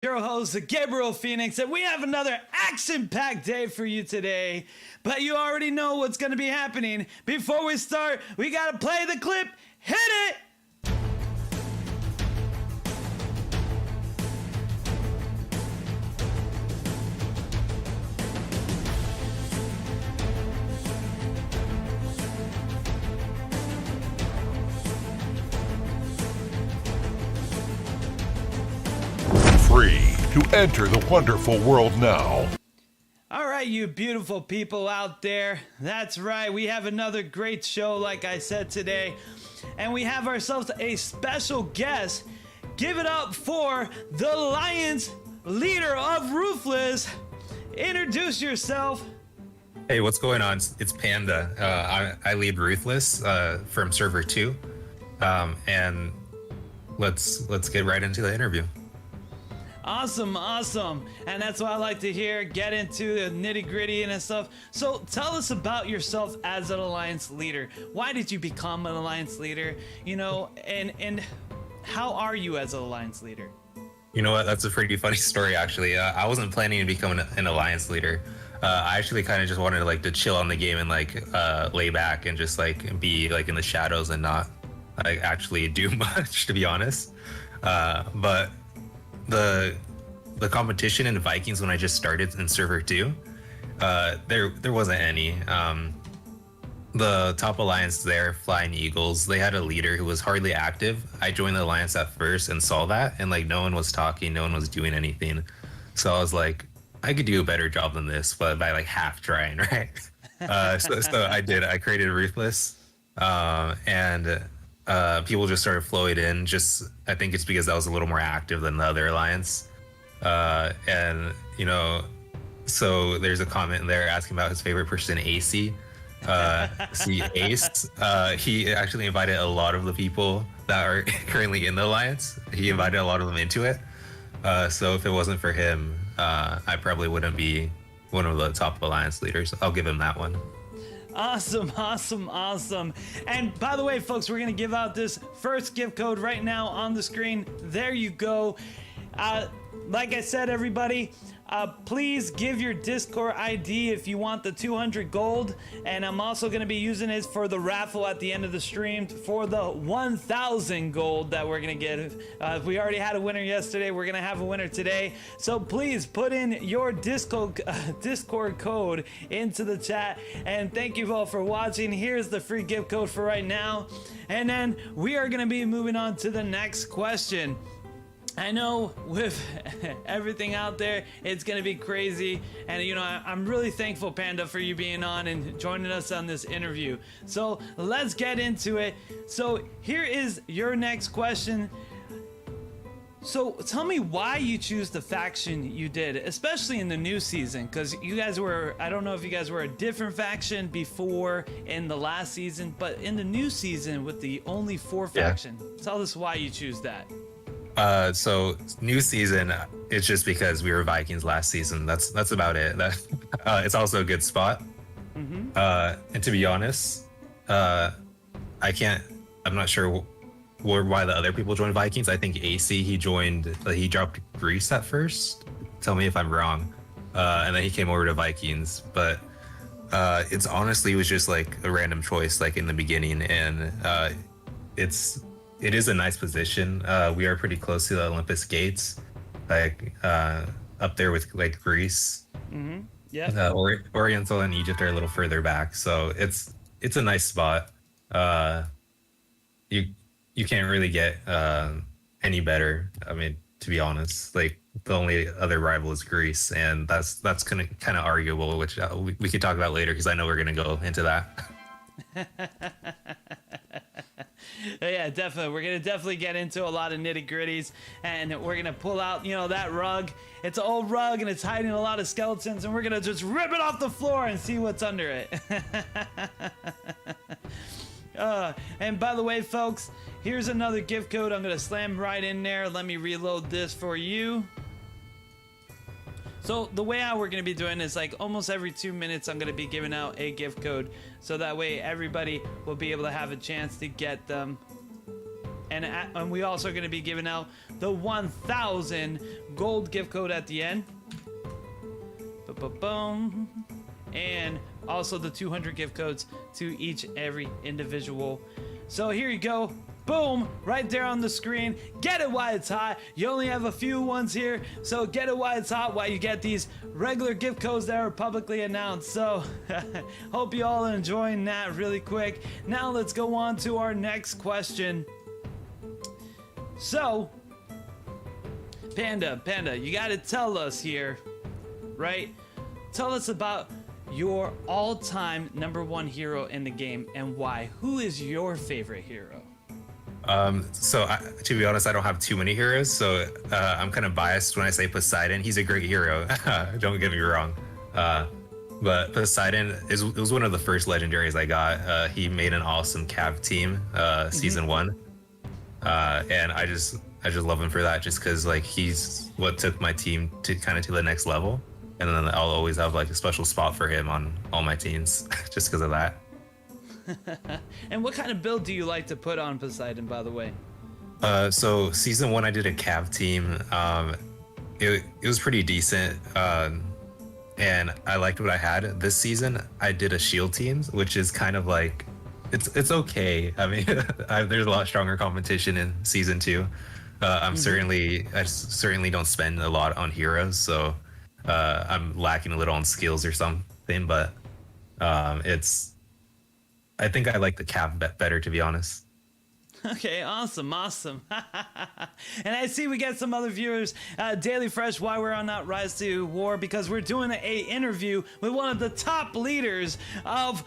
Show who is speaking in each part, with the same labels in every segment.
Speaker 1: Your host, Gabriel Phoenix, and we have another action-packed day for you today. But you already know what's going to be happening. Before we start, we got to play the clip. Hit it!
Speaker 2: Free to enter the wonderful world now.
Speaker 1: All right, you beautiful people out there. That's right, we have another great show, like I said today. And we have ourselves a special guest. Give it up for the Alliance leader of Ruthless. Introduce yourself.
Speaker 3: Hey, what's going on? It's Panda. I lead Ruthless from Server 2. And let's get right into the interview.
Speaker 1: Awesome. And that's what I like to hear. Get into the nitty gritty and stuff. So tell us about yourself as an Alliance leader. Why did you become an Alliance leader? You know, and how are you as an Alliance leader?
Speaker 3: You know what? That's a pretty funny story, actually. I wasn't planning to become an Alliance leader. I actually kind of just wanted to chill on the game and lay back and just be in the shadows and not actually do much, to be honest. But the competition in Vikings when I just started in Server 2, there wasn't any. The top alliance there, Flying Eagles, they had a leader who was hardly active. I joined the alliance at first and saw that, and no one was talking, no one was doing anything. So I was like, I could do a better job than this, but by half trying, right? So I did. I created Ruthless, and people just started flowing in. I think it's because I was a little more active than the other alliance. And so there's a comment there asking about his favorite person, AC. See Ace. He actually invited a lot of the people that are currently in the alliance. He invited a lot of them into it. So if it wasn't for him, I probably wouldn't be one of the top alliance leaders. I'll give him that one.
Speaker 1: Awesome. And by the way, folks, we're going to give out this first gift code right now on the screen. There you go. Like I said, everybody, please give your Discord ID if you want the 200 gold. And I'm also going to be using it for the raffle at the end of the stream for the 1,000 gold that we're going to get. We already had a winner yesterday. We're going to have a winner today. So please put in your Discord code into the chat. And thank you all for watching. Here's the free gift code for right now. And then we are going to be moving on to the next question. I know with everything out there, it's going to be crazy. And, I'm really thankful, Panda, for you being on and joining us on this interview. So let's get into it. So here is your next question. So tell me why you choose the faction you did, especially in the new season, because you guys were, I don't know if you guys were a different faction before in the last season, but in the new season with the only 4 faction, tell us why you choose that.
Speaker 3: So new season, it's just because we were Vikings last season. That's about it. It's also a good spot. Mm-hmm. And to be honest, I'm not sure why the other people joined Vikings. I think AC, he dropped Greece at first. Tell me if I'm wrong. And then he came over to Vikings, but it was just a random choice in the beginning, and it is a nice position. We are pretty close to the Olympus gates, up there with Greece.
Speaker 1: Mm-hmm. Yeah.
Speaker 3: Oriental and Egypt are a little further back, so it's a nice spot. You can't really get any better. I mean, to be honest, the only other rival is Greece, and that's kind of arguable, which we could talk about later because I know we're gonna go into that.
Speaker 1: Yeah, definitely. We're going to definitely get into a lot of nitty gritties, and we're going to pull out, that rug. It's an old rug and it's hiding a lot of skeletons, and we're going to just rip it off the floor and see what's under it. And by the way, folks, here's another gift code. I'm going to slam right in there. Let me reload this for you. So the way how we're going to be doing is almost every 2 minutes I'm going to be giving out a gift code, so that way everybody will be able to have a chance to get them. And we also are going to be giving out the 1,000 gold gift code at the end. Boom. And also the 200 gift codes to every individual. So here you go. Boom, right there on the screen. Get it while it's hot. You only have a few ones here, so get it while it's hot while you get these regular gift codes that are publicly announced. So hope you all are enjoying that really quick. Now let's go on to our next question. So, Panda, you gotta tell us here, right? Tell us about your all-time #1 hero in the game and why. Who is your favorite hero?
Speaker 3: To be honest, I don't have too many heroes, so I'm kind of biased when I say Poseidon. He's a great hero. Don't get me wrong. But Poseidon was one of the first legendaries I got. He made an awesome Cav team, season 1. And I just love him for that, just because like he's what took my team to the next level. And then I'll always have like a special spot for him on all my teams just because of that.
Speaker 1: And what kind of build do you like to put on Poseidon, by the way?
Speaker 3: So season 1, I did a Cav team. It was pretty decent. And I liked what I had. This season, I did a shield team, which is kind of like, it's okay. I mean, there's a lot stronger competition in season 2. I certainly don't spend a lot on heroes, so I'm lacking a little on skills or something. But I think I like the Cav better, to be honest.
Speaker 1: Okay, awesome. And I see we get some other viewers, Daily Fresh, why we're on that Rise to War, because we're doing an interview with one of the top leaders of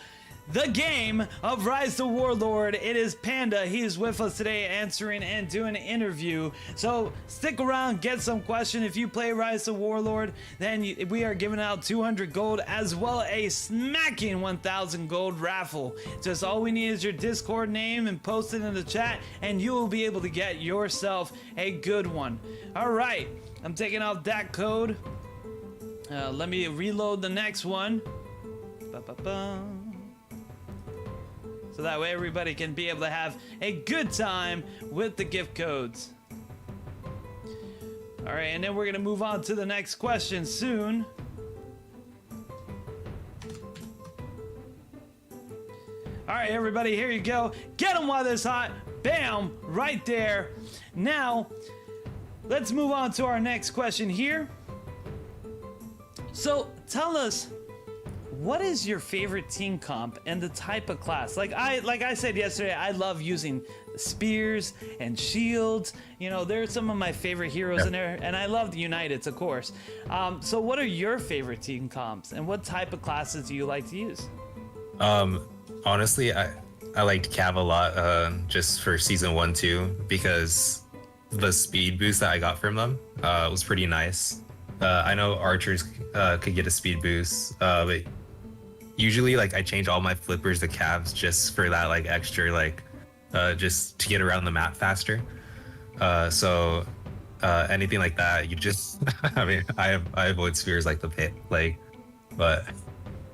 Speaker 1: the game of Rise to Warlord. It is Panda. He is with us today answering and doing an interview. So stick around, get some question. If you play Rise to Warlord, then we are giving out 200 gold as well a smacking 1,000 gold raffle. Just all we need is your Discord name and post it in the chat and you will be able to get yourself a good one. All right, I'm taking off that code. Let me reload the next one. So that way everybody can be able to have a good time with the gift codes. All right, and then we're gonna move on to the next question soon. All right, everybody, here you go. Get them while it's hot. Bam, right there. Now, let's move on to our next question here. So tell us, what is your favorite team comp and the type of class? Like I said yesterday, I love using spears and shields. You know, they're some of my favorite heroes in there, and I love the Uniteds, of course. So what are your favorite team comps, and what type of classes do you like to use?
Speaker 3: Honestly, I liked Cav a lot, just for season 1 too, because the speed boost that I got from them was pretty nice. I know archers could get a speed boost, but usually like I change all my flippers to Cavs just for that like extra just to get around the map faster. So anything like that, you just I mean I avoid spheres like the pit, but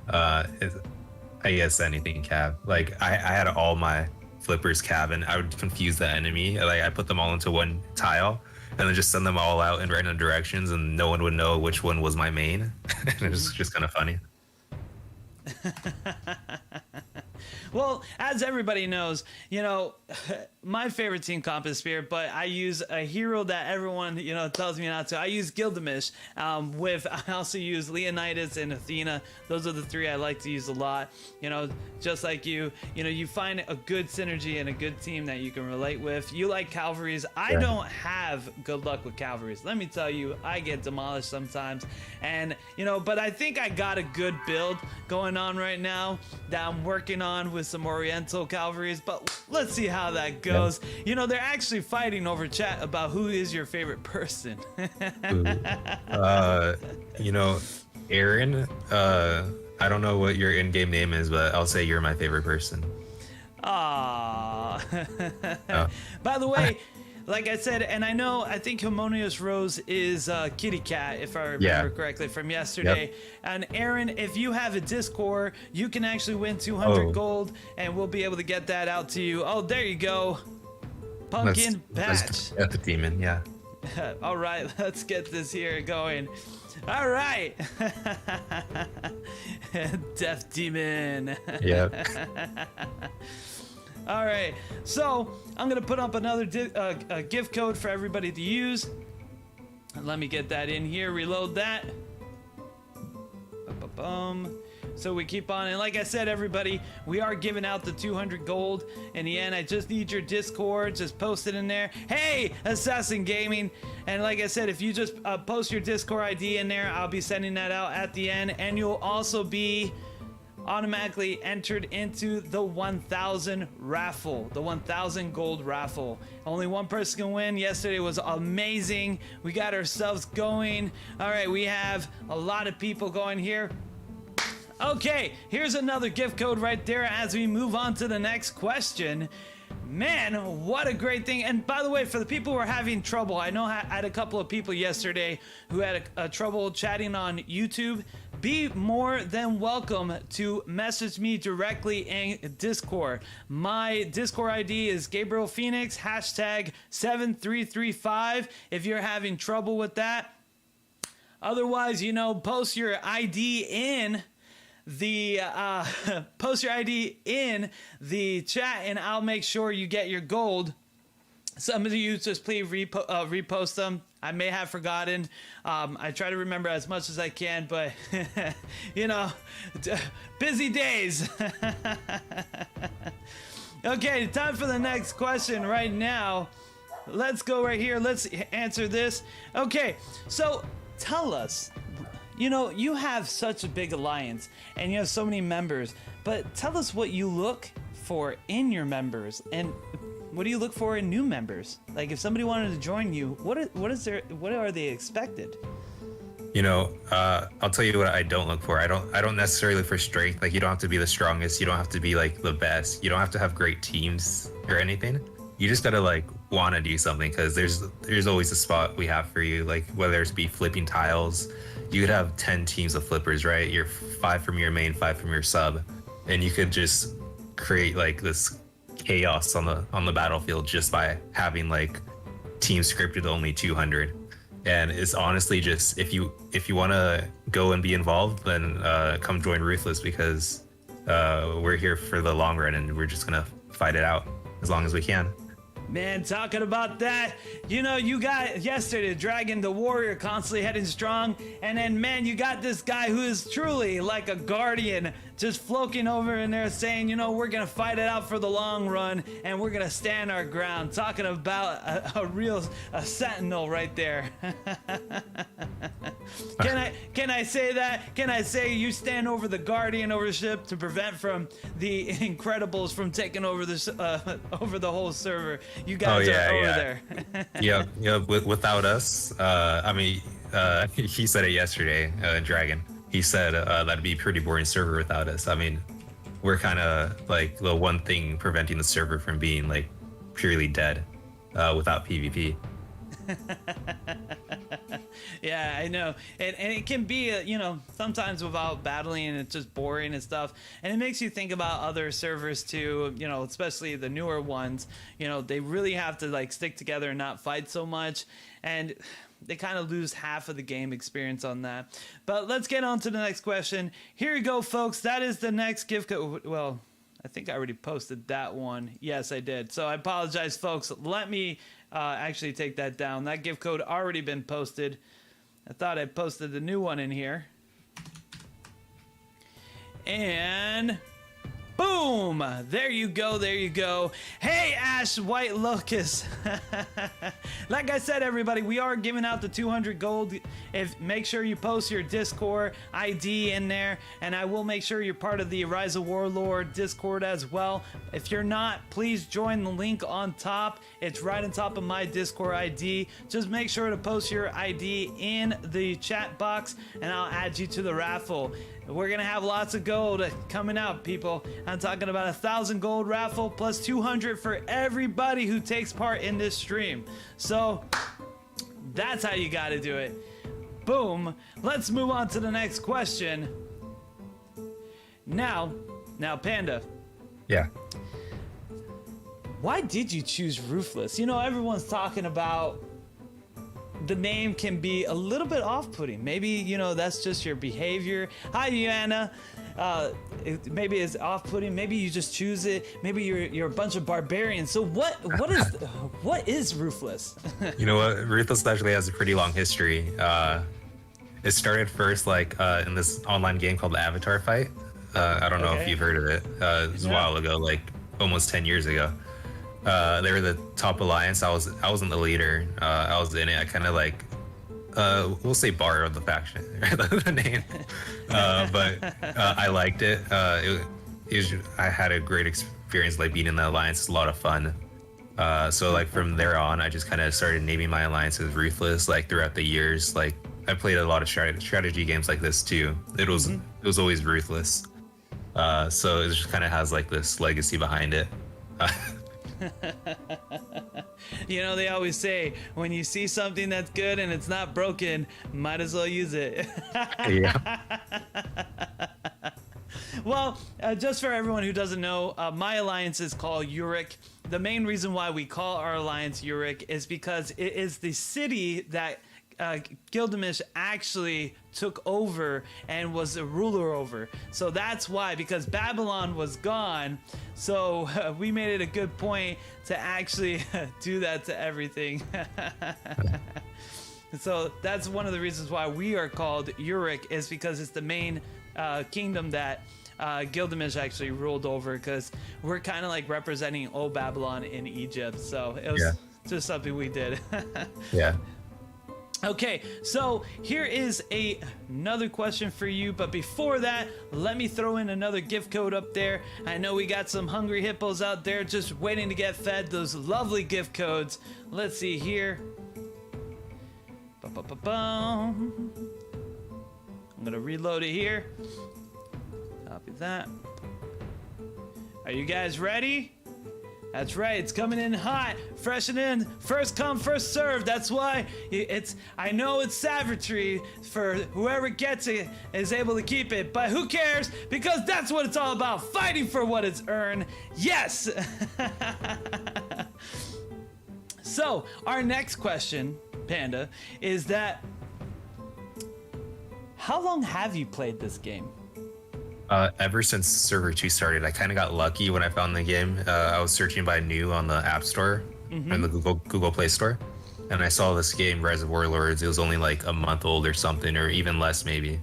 Speaker 3: I guess anything Cav. Like I had all my flippers Cav and I would confuse the enemy. Like I put them all into one tile and then just send them all out in random directions and no one would know which one was my main. And it was just kind of funny.
Speaker 1: Well, as everybody knows, you know, my favorite team comp is Spear, but I use a hero that everyone, you know, tells me not to. I use Gilgamesh. I also use Leonidas and Athena. Those are the 3 I like to use a lot. You know, just like you know, you find a good synergy and a good team that you can relate with. You like Cavalries. I don't have good luck with Cavalries. Let me tell you, I get demolished sometimes. And, you know, but I think I got a good build going on right now that I'm working on with some Oriental Cavalries, but let's see how that goes. You know, they're actually fighting over chat about who is your favorite person.
Speaker 3: You know, Aaron, I don't know what your in-game name is, but I'll say you're my favorite person.
Speaker 1: Aww. By the way, like I said, and I think Harmonious Rose is Kitty Cat, if I remember correctly from yesterday. And Aaron, if you have a Discord, you can actually win 200 gold, and we'll be able to get that out to you. Oh, there you go. Pumpkin patch.
Speaker 3: That's the demon, yeah.
Speaker 1: All right, let's get this here going. All right. Death demon.
Speaker 3: Yep.
Speaker 1: All right, so I'm gonna put up another gift code for everybody to use. Let me get that in here, reload that. So we keep on, and like I said, everybody, we are giving out the 200 gold. In the end, I just need your Discord. Just post it in there. Hey, Assassin Gaming. And like I said, if you just post your Discord ID in there, I'll be sending that out at the end, and you'll also be automatically entered into the 1,000 raffle, the 1,000 gold raffle. Only one person can win. Yesterday was amazing. We got ourselves going. All right, we have a lot of people going here. Okay, here's another gift code right there as we move on to the next question. Man, what a great thing. And by the way, for the people who are having trouble, I know I had a couple of people yesterday who had a trouble chatting on YouTube. Be more than welcome to message me directly in Discord. My Discord ID is Gabriel Phoenix, hashtag 7335 if you're having trouble with that. Otherwise, you know, post your ID in the chat and I'll make sure you get your gold. Some of you just please repost them. I may have forgotten. I try to remember as much as I can, but you know, busy days. Okay, time for the next question right now. Let's go right here. Let's answer this. Okay, so tell us, you know, you have such a big alliance and you have so many members, but tell us what you look for in your members and what do you look for in new members? Like if somebody wanted to join you, what are they expected?
Speaker 3: You know, I'll tell you what I don't look for. I don't necessarily look for strength. Like you don't have to be the strongest. You don't have to be like the best. You don't have to have great teams or anything. You just gotta like want to do something because there's always a spot we have for you. Like whether it's be flipping tiles, you could have 10 teams of flippers, right? You're 5 from your main, 5 from your sub, and you could just create like this chaos on the battlefield just by having like teams scripted only 200. And it's honestly just if you want to go and be involved, then come join Ruthless because we're here for the long run and we're just gonna fight it out as long as we can.
Speaker 1: Man, talking about that, you know, you got yesterday Dragon the Warrior constantly heading strong, and then man, you got this guy who is truly like a guardian just floating over in there saying, you know, we're gonna fight it out for the long run and we're gonna stand our ground. Talking about a real sentinel right there. Can I say that? Can I say you stand over the guardian over the ship to prevent from the Incredibles from taking over this over the whole server? You guys are over there.
Speaker 3: Yeah. Without us, I mean, he said it yesterday, Dragon. He said that'd be a pretty boring server without us. I mean, we're kind of like the one thing preventing the server from being like purely dead without PvP.
Speaker 1: Yeah, I know, and it can be you know, sometimes without battling and it's just boring and stuff, and it makes you think about other servers too, you know, especially the newer ones. You know, they really have to like stick together and not fight so much, and they kind of lose half of the game experience on that. But let's get on to the next question. Here you go, folks. That is the next gift code. Well, I think I already posted that one. Yes, I did. So I apologize, folks. Let me actually take that down. That gift code already been posted. I thought I posted the new one in here. And boom! There you go, there you go. Hey, Ash White Locust. Like I said, everybody, we are giving out the 200 gold. Make sure you post your Discord ID in there, and I will make sure you're part of the Rise of Warlord Discord as well. If you're not, please join the link on top. It's right on top of my Discord ID. Just make sure to post your ID in the chat box, and I'll add you to the raffle. We're gonna have lots of gold coming out, people. I'm talking about 1,000 gold raffle plus 200 for everybody who takes part in this stream. So that's how you gotta do it. Boom. Let's move on to the next question. Now, Panda.
Speaker 3: Yeah.
Speaker 1: why did you choose Ruthless? You know, everyone's talking about the name can be a little bit off-putting. Maybe, you know, that's just your behavior. Hi, Anna. Maybe it's off-putting. Maybe you just choose it. Maybe you're a bunch of barbarians. So what is Ruthless?
Speaker 3: You know what? Ruthless actually has a pretty long history. It started first like in this online game called Avatar Fight. I don't know if you've heard of it. It was a while ago, like almost 10 years ago. They were the top alliance. I wasn't the leader. I was in it. I kind of like we'll say borrowed the faction, the name. But I liked it. I had a great experience like being in the alliance. It's a lot of fun. So like from there on, I just kind of started naming my alliances Ruthless. Like throughout the years, like I played a lot of strategy games like this too. It was always Ruthless. So it just kind of has like this legacy behind it.
Speaker 1: You know, they always say when you see something that's good and it's not broken, might as well use it.
Speaker 3: Yeah.
Speaker 1: Well, just for everyone who doesn't know, my alliance is called Uric. The main reason why we call our alliance Uric is because it is the city that Gilgamesh actually took over and was a ruler over. So that's why, because Babylon was gone, so we made it a good point to actually do that to everything. So that's one of the reasons why we are called Uric, is because it's the main kingdom that Gilgamesh actually ruled over, because we're kind of like representing old Babylon in Egypt. So it was just something we did.
Speaker 3: Yeah.
Speaker 1: Okay, so here is another question for you, but before that, let me throw in another gift code up there. I know we got some hungry hippos out there just waiting to get fed those lovely gift codes. Let's see here. Ba-ba-ba-bum. I'm gonna reload it here. Copy that. Are you guys ready? That's right, it's coming in hot, fresh and in, first come, first serve. That's why I know it's savagery for whoever gets it is able to keep it, but who cares? Because that's what it's all about, fighting for what it's earned. Yes! So, our next question, Panda, is that how long have you played this game?
Speaker 3: Ever since Server 2 started, I kind of got lucky when I found the game. I was searching by new on the App Store and the Google Play Store, and I saw this game, Rise of Warlords. It was only like a month old or something, or even less maybe.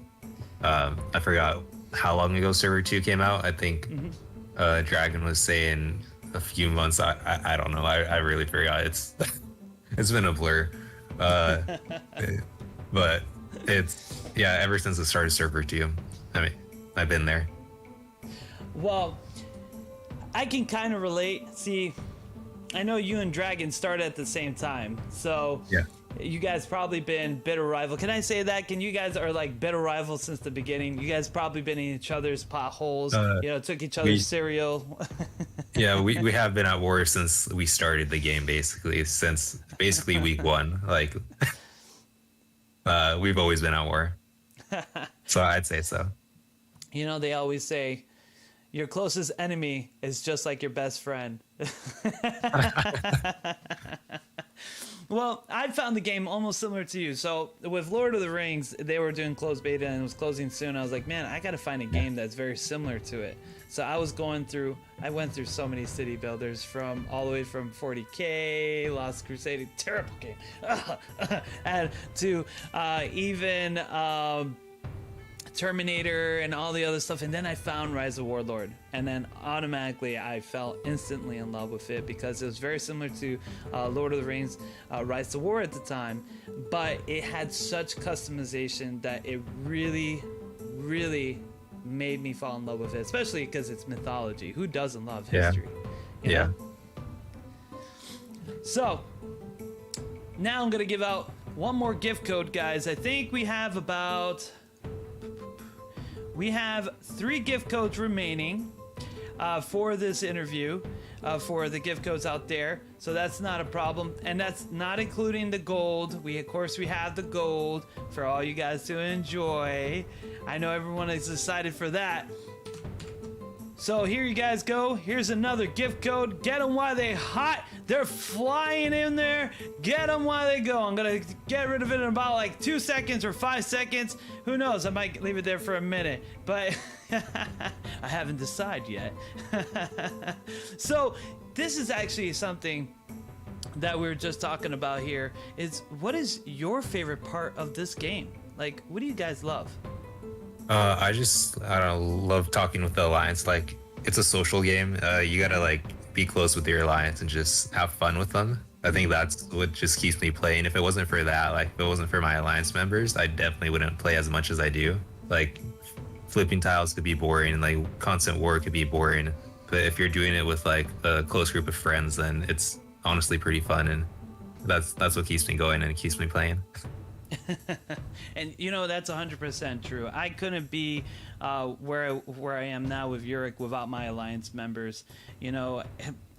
Speaker 3: I forgot how long ago Server 2 came out. I think Dragon was saying a few months. I don't know. I really forgot. It's been a blur. But it's ever since the start of Server 2. I mean, I've been there.
Speaker 1: Well, I can kind of relate. See, I know you and Dragon started at the same time, so you guys probably been bitter rival. Can I say that? Can you guys are like bitter rivals since the beginning? You guys probably been in each other's potholes. Took each other's cereal.
Speaker 3: Yeah, we have been at war since we started the game, since week one. Like, we've always been at war. So I'd say so.
Speaker 1: You know, they always say your closest enemy is just like your best friend. Well, I found the game almost similar to you. So with Lord of the Rings, they were doing closed beta and it was closing soon. I was like, man, I got to find a game that's very similar to it. So I went through so many city builders all the way from 40K, Lost Crusade, terrible game, and to even Terminator and all the other stuff, and then I found Rise of Warlord, and then automatically I fell instantly in love with it because it was very similar to Lord of the Rings Rise to War at the time, but it had such customization that it really made me fall in love with it, especially because it's mythology. Who doesn't love history? You know? So now I'm gonna give out one more gift code, guys. I think we have 3 gift codes remaining for this interview, for the gift codes out there. So that's not a problem. And that's not including the gold. Of course, we have the gold for all you guys to enjoy. I know everyone is excited for that. So here you guys go. Here's another gift code. Get them while they hot. They're flying in there. Get them while they go. I'm gonna get rid of it in about like 2 seconds or 5 seconds. Who knows? I might leave it there for a minute, but I haven't decided yet. So this is actually something that we were just talking about here. Is what is your favorite part of this game? Like, what do you guys love?
Speaker 3: I don't know, love talking with the alliance. Like, it's a social game. You gotta like be close with your alliance and just have fun with them. I think that's what just keeps me playing. If it wasn't for that, like if it wasn't for my alliance members, I definitely wouldn't play as much as I do. Like, flipping tiles could be boring, and like constant war could be boring. But if you're doing it with like a close group of friends, then it's honestly pretty fun, and that's what keeps me going and it keeps me playing.
Speaker 1: And you know, that's 100% true. I couldn't be where I am now with Yurik without my alliance members. You know,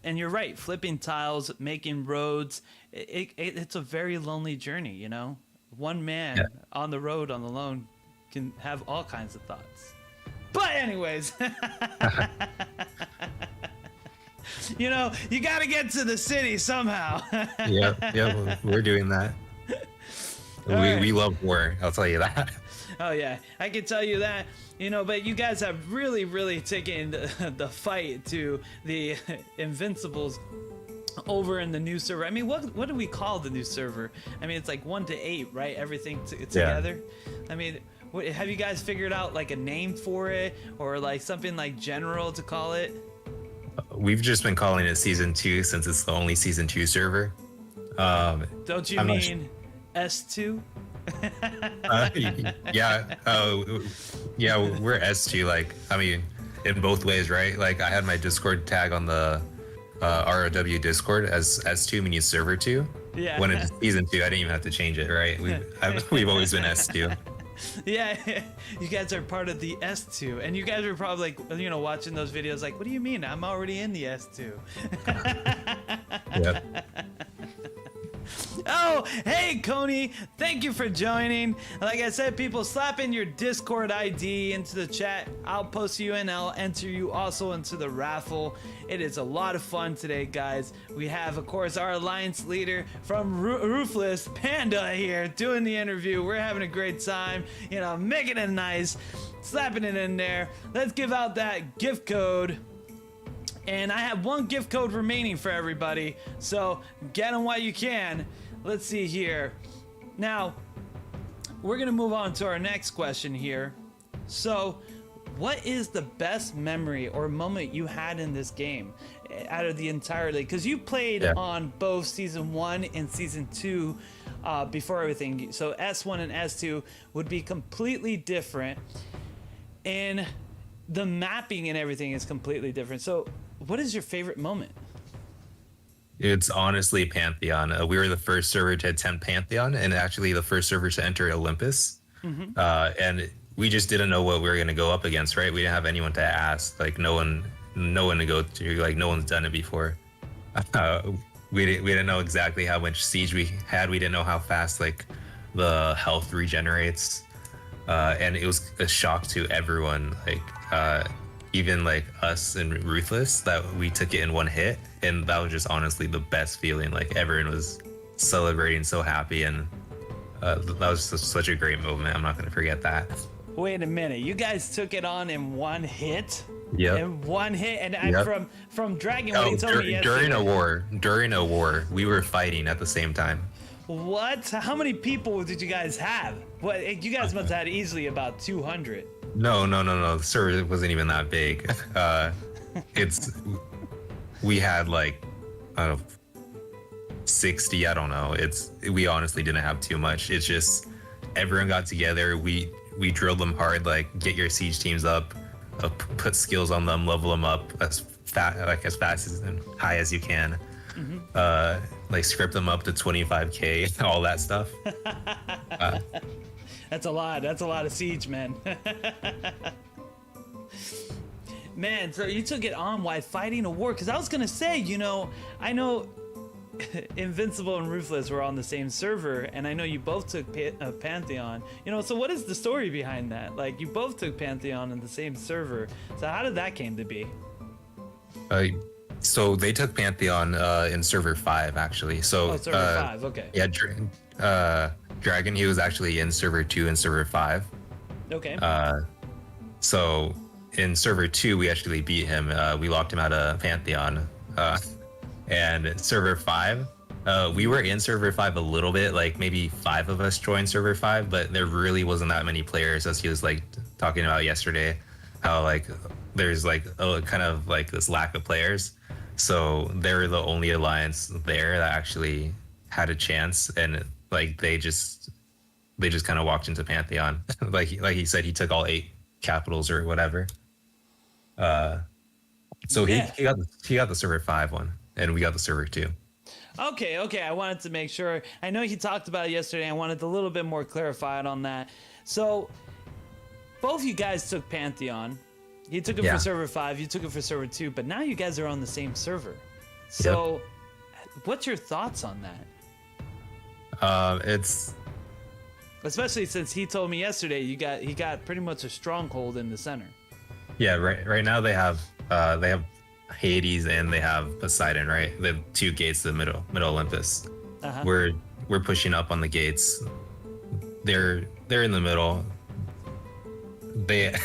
Speaker 1: and you're right. Flipping tiles, making roads, it's a very lonely journey. You know, one man on the road on the lone can have all kinds of thoughts. But anyways, you know, you got to get to the city somehow.
Speaker 3: Yeah, we're doing that. We love war, I'll tell you that.
Speaker 1: Oh yeah, I can tell you that. You know, but you guys have really taken the fight to the Invincibles over in the new server. I mean, what do we call the new server? I mean, it's like 1 to 8, right? Everything together. I mean, have you guys figured out like a name for it, or like something like general to call it?
Speaker 3: We've just been calling it Season 2 since it's the only Season 2 server.
Speaker 1: Don't you mean S2?
Speaker 3: Yeah, we're S2. Like, I mean, in both ways, right? Like, I had my Discord tag on the ROW Discord as S2, meaning server 2.
Speaker 1: Yeah.
Speaker 3: When it's Season 2, I didn't even have to change it, right? We've always been S2.
Speaker 1: Yeah, you guys are part of the S2, and you guys are probably like, you know, watching those videos like, what do you mean? I'm already in the S2.
Speaker 3: Yep.
Speaker 1: Oh, hey, Coney. Thank you for joining. Like I said, people, slap in your Discord ID into the chat. I'll post you and I'll enter you also into the raffle. It is a lot of fun today, guys. We have, of course, our alliance leader from Ruthless, Panda, here doing the interview. We're having a great time, you know, making it nice, slapping it in there. Let's give out that gift code. And I have 1 gift code remaining for everybody, so get them while you can. Let's see here. Now, we're gonna move on to our next question here. So, what is the best memory or moment you had in this game out of the entirety? Because you played on both Season 1 and Season 2 before everything. So S1 and S2 would be completely different. And the mapping and everything is completely different. So, what is your favorite moment?
Speaker 3: It's honestly Pantheon. We were the first server to attempt Pantheon, and actually the first server to enter Olympus. Mm-hmm. And we just didn't know what we were going to go up against, right? We didn't have anyone to ask, like no one to go to, like no one's done it before. We didn't know exactly how much siege we had. We didn't know how fast like the health regenerates, and it was a shock to everyone. Like even like us and Ruthless, that we took it in 1 hit, and that was just honestly the best feeling. Like everyone was celebrating, so happy, and that was just such a great moment. I'm not going to forget that.
Speaker 1: Wait a minute, you guys took it on in 1 hit?
Speaker 3: Yeah.
Speaker 1: In 1 hit, and from Dragon, what he told me yesterday.
Speaker 3: During a war, we were fighting at the same time.
Speaker 1: What? How many people did you guys have? What? You guys must have had easily about 200.
Speaker 3: No. The server wasn't even that big. We had like, I don't know, 60. I don't know. We honestly didn't have too much. It's just everyone got together. We drilled them hard. Like, get your siege teams up, put skills on them, level them up as fast and high as you can. Mm-hmm. Like script them up to 25k, all that stuff.
Speaker 1: That's a lot. That's a lot of siege, man. Man, so you took it on while fighting a war. Because I was going to say, you know, I know Invincible and Ruthless were on the same server, and I know you both took Pantheon. You know, so what is the story behind that? Like, you both took Pantheon in the same server. So how did that came to be?
Speaker 3: So they took Pantheon in server 5 actually. So
Speaker 1: server 5, okay.
Speaker 3: Yeah, Dragon, he was actually in server 2 and server 5.
Speaker 1: Okay.
Speaker 3: So in server 2 we actually beat him. We locked him out of Pantheon. And server 5, we were in server 5 a little bit, like maybe 5 of us joined server 5, but there really wasn't that many players, as he was like talking about yesterday, how like there's like a kind of like this lack of players. So they're the only alliance there that actually had a chance, and like they just kind of walked into Pantheon. like he said, he took all 8 capitals or whatever. So
Speaker 1: Yeah.
Speaker 3: he got the server 5 one, and we got the server 2.
Speaker 1: Okay. I wanted to make sure. I know he talked about it yesterday. I wanted a little bit more clarified on that. So both you guys took Pantheon. He took it for server 5, you took it for server 2, but now you guys are on the same server. So what's your thoughts on that?
Speaker 3: It's
Speaker 1: Especially since he told me yesterday he got pretty much a stronghold in the center.
Speaker 3: Yeah, right now they have Hades and they have Poseidon, right? The 2 gates to the middle Olympus.
Speaker 1: Uh-huh.
Speaker 3: We're pushing up on the gates. They're in the middle. They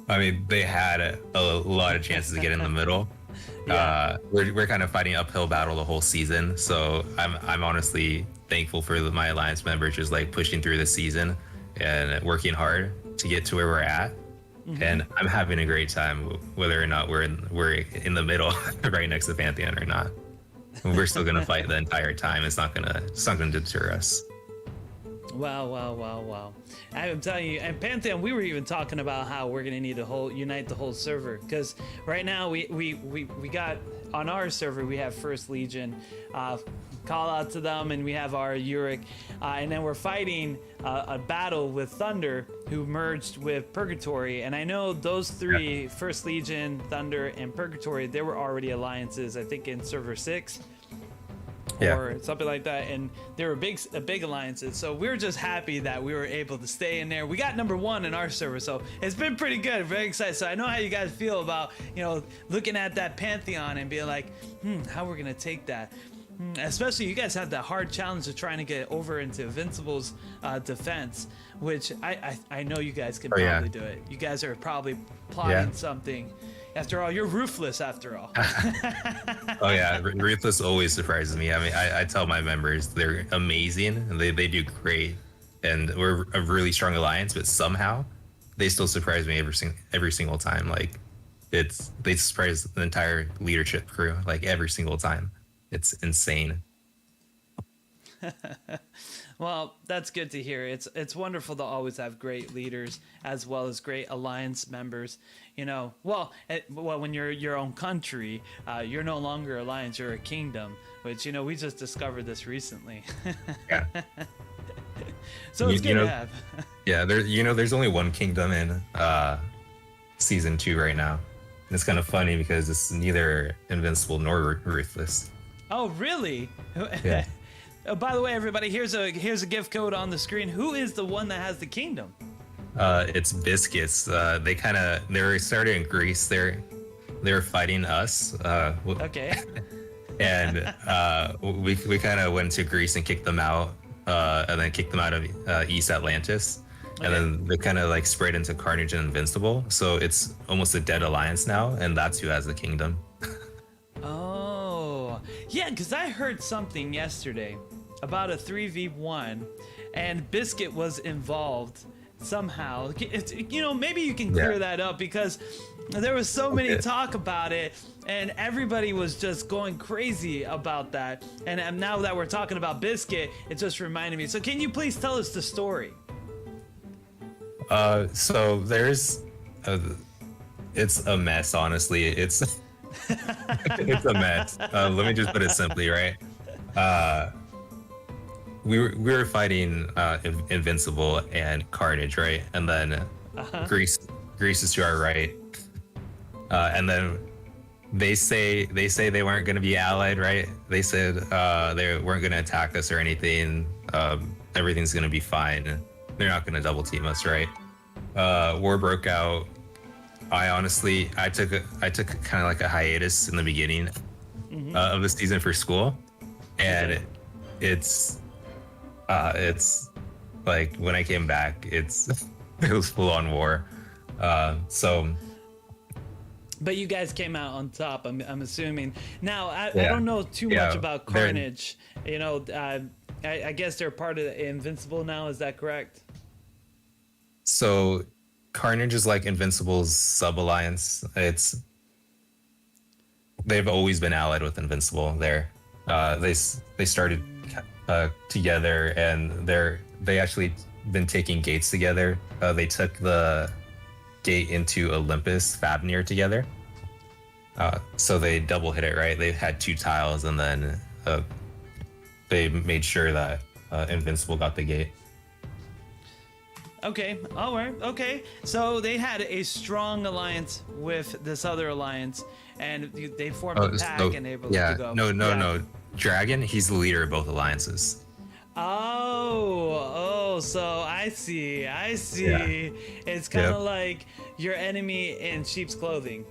Speaker 3: I mean, they had a lot of chances to get in the middle.
Speaker 1: Yeah.
Speaker 3: We're kind of fighting uphill battle the whole season, so I'm honestly thankful for my alliance members just like pushing through the season and working hard to get to where we're at. Mm-hmm. And I'm having a great time, whether or not we're in the middle, right next to Pantheon or not. We're still gonna fight the entire time. It's not gonna deter us.
Speaker 1: Wow. I'm telling you, and Pantheon, we were even talking about how we're gonna need to unite the whole server, because right now we got on our server, we have First Legion, call out to them, and we have our Uric, and then we're fighting a battle with Thunder, who merged with Purgatory, and I know those 3, First Legion, Thunder, and Purgatory, they were already alliances, I think in server 6. Or something like that, and they were big alliances. So we were just happy that we were able to stay in there. We got number 1 in our server, so it's been pretty good. Very excited. So I know how you guys feel about, you know, looking at that Pantheon and being like, how we're gonna take that. Especially you guys have that hard challenge of trying to get over into Invincible's defense, which I know you guys can probably do it. You guys are probably plotting something. After all, you're Ruthless after all.
Speaker 3: Oh yeah, Ruthless always surprises me. I mean, I tell my members they're amazing and they do great, and we're a really strong alliance, but somehow they still surprise me every single time. Like they surprise the entire leadership crew like every single time. It's insane.
Speaker 1: Well, that's good to hear. It's wonderful to always have great leaders as well as great alliance members. You know, when you're your own country, you're no longer alliance, you're a kingdom, which, you know, we just discovered this recently.
Speaker 3: Yeah.
Speaker 1: So it's good to have.
Speaker 3: Yeah, there's only one kingdom in season 2 right now. And it's kind of funny because it's neither Invincible nor Ruthless.
Speaker 1: Oh, really?
Speaker 3: Yeah.
Speaker 1: Oh, by the way, everybody, here's a gift code on the screen. Who is the one that has the kingdom?
Speaker 3: It's Biscuits. They're starting in Greece. They're fighting us.
Speaker 1: Okay.
Speaker 3: And we kind of went to Greece and kicked them out, and then kicked them out of East Atlantis. Okay. And then they kind of like spread into Carnage and Invincible. So it's almost a dead alliance now, and that's who has the kingdom.
Speaker 1: Oh, yeah, because I heard something yesterday about a 3v1, and Biscuit was involved somehow. You know, maybe you can clear that up, because there was so many talk about it, and everybody was just going crazy about that. And now that we're talking about Biscuit, it just reminded me. So can you please tell us the story?
Speaker 3: So there's it's a mess, honestly. It's it's a mess. Let me just put it simply, right? We were fighting Invincible and Carnage, right? And then Greece is to our right, and then they say they weren't going to be allied, right? They said they weren't going to attack us or anything. Everything's going to be fine. They're not going to double team us, right? War broke out. I took kind of like a hiatus in the beginning of the season for school, and it's like when I came back, it was full on war. So.
Speaker 1: But you guys came out on top, I'm assuming. Now, I don't know too much about Carnage. You know, I guess they're part of the Invincible now. Is that correct?
Speaker 3: So, Carnage is like Invincible's sub-alliance. They've always been allied with Invincible there. They started together, and they actually been taking gates together. They took the gate into Olympus Fafnir together. So they double hit it, right? They had 2 tiles, and then they made sure that Invincible got the gate.
Speaker 1: Okay, all right, okay. So they had a strong alliance with this other alliance, and they formed a pack and they were able to go.
Speaker 3: No. Dragon, he's the leader of both alliances.
Speaker 1: Oh, so I see. Yeah. It's kind of like your enemy in sheep's clothing.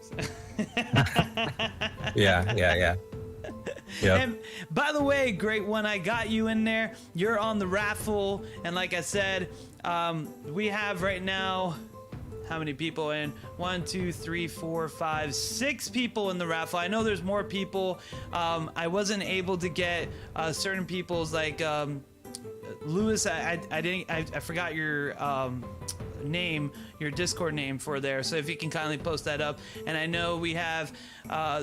Speaker 3: Yeah. Yep.
Speaker 1: And by the way, great one, I got you in there. You're on the raffle, and like I said, we have right now, how many people in? 1, 2, 3, 4, 5, 6 people in the raffle. I know there's more people. I wasn't able to get certain people's, like Lewis. I forgot your name, your Discord name for there. So if you can kindly post that up. And I know we have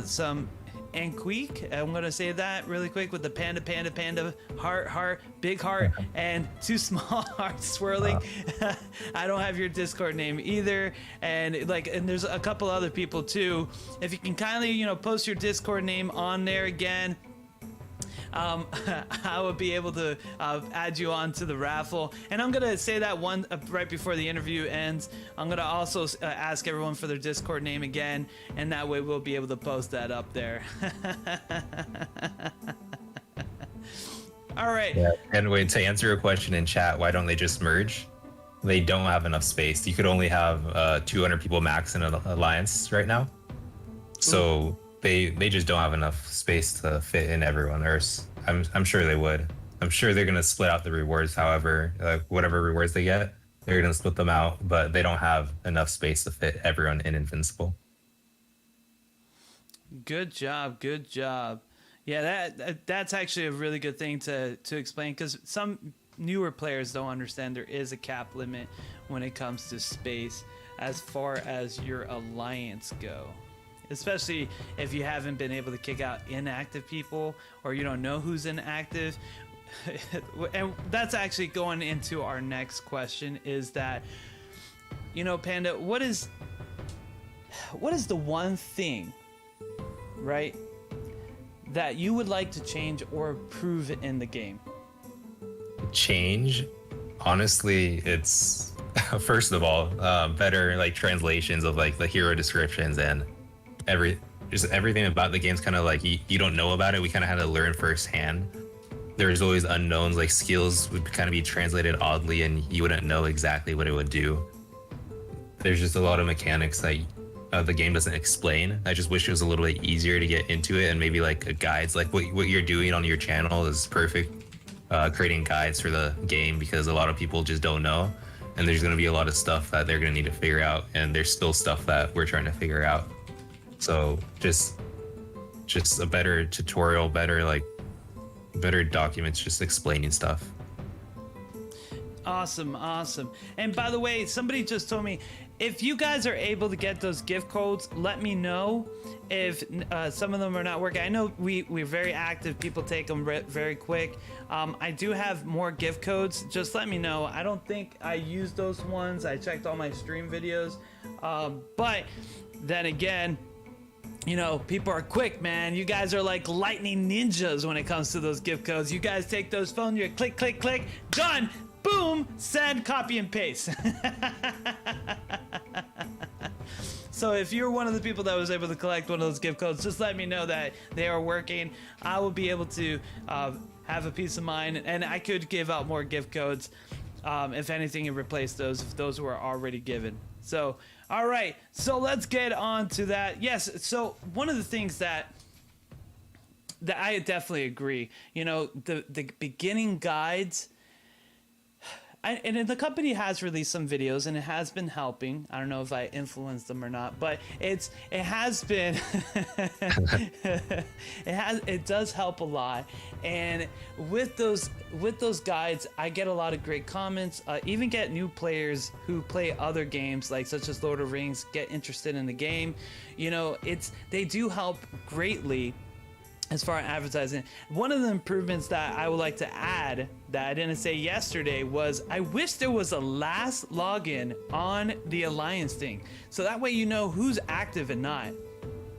Speaker 1: some Anqueek, I'm gonna say that really quick, with the panda, heart, big heart, and 2 small hearts swirling. I don't have your Discord name either, and there's a couple other people too. If you can kindly, post your Discord name on there again, I will be able to add you on to the raffle. And I'm going to say that one right before the interview ends. I'm going to also ask everyone for their Discord name again, and that way we'll be able to post that up there. All right.
Speaker 3: Yeah. And wait, to answer your question in chat, why don't they just merge? They don't have enough space. You could only have 200 people max in an alliance right now. So they just don't have enough space to fit in everyone. Or I'm sure they would. I'm sure they're gonna split out the rewards. However, whatever rewards they get, they're gonna split them out. But they don't have enough space to fit everyone in Invincible.
Speaker 1: Good job. Yeah, that's actually a really good thing to explain, because some newer players don't understand there is a cap limit when it comes to space as far as your alliance go. Especially if you haven't been able to kick out inactive people, or you don't know who's inactive. And that's actually going into our next question, is that, Panda, what is the one thing, right, that you would like to change or improve in the game?
Speaker 3: Change? Honestly, it's first of all, better like translations of like the hero descriptions, and everything about the game's kind of like you don't know about it. We kind of had to learn firsthand. There's always unknowns, like skills would kind of be translated oddly, and you wouldn't know exactly what it would do. There's just a lot of mechanics that the game doesn't explain. I just wish it was a little bit easier to get into it, and maybe like guides, like what you're doing on your channel is perfect. Creating guides for the game, because a lot of people just don't know, and there's going to be a lot of stuff that they're going to need to figure out, and there's still stuff that we're trying to figure out. So just a better tutorial, better documents, just explaining stuff.
Speaker 1: Awesome. And by the way, somebody just told me, if you guys are able to get those gift codes, let me know if some of them are not working. I know we're very active. People take them very quick. I do have more gift codes. Just let me know. I don't think I used those ones. I checked all my stream videos. But then again, people are quick, man. You guys are like lightning ninjas when it comes to those gift codes. You guys take those phones, you're click, click, click, done, boom, send, copy, and paste. So if you're one of the people that was able to collect one of those gift codes, just let me know that they are working. I will be able to have a peace of mind, and I could give out more gift codes, if anything, and replace those if those were already given. So, all right, so let's get on to that. Yes, so one of the things that I definitely agree, you know, the beginning guides, and the company has released some videos and it has been helping. I don't know if I influenced them or not, but it has been it does help a lot. And with those guides, I get a lot of great comments. Even get new players who play other games, like such as Lord of the Rings, get interested in the game. You know, they do help greatly as far as advertising. One of the improvements that I would like to add that I didn't say yesterday was I wish there was a last login on the Alliance thing, so that way you know who's active and not.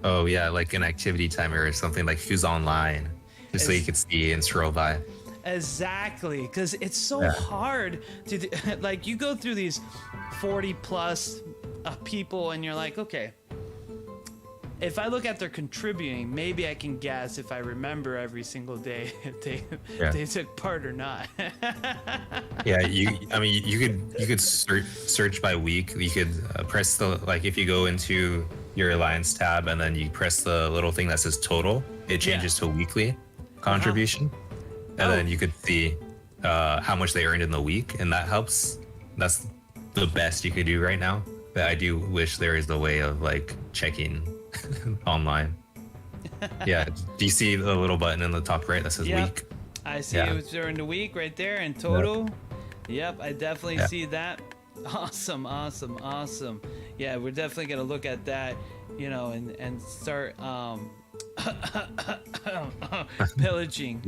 Speaker 3: Oh yeah, like an activity timer or something, like who's online, just so you could see and scroll by.
Speaker 1: Exactly, because it's so hard to do. Like, you go through these 40 plus people and you're like, okay, if I look at their contributing, maybe I can guess if I remember every single day if they took part or not.
Speaker 3: Yeah, you could search by week. You could press the, like, if you go into your Alliance tab and then you press the little thing that says total, it changes to weekly contribution, and then you could see how much they earned in the week, and that helps. That's the best you could do right now. But I do wish there is a way of like checking online. Yeah, do you see the little button in the top right that says week?
Speaker 1: I see it was during the week right there and total. Yep, I definitely see that. Awesome. Yeah, we're definitely gonna look at that, you know, and start pillaging.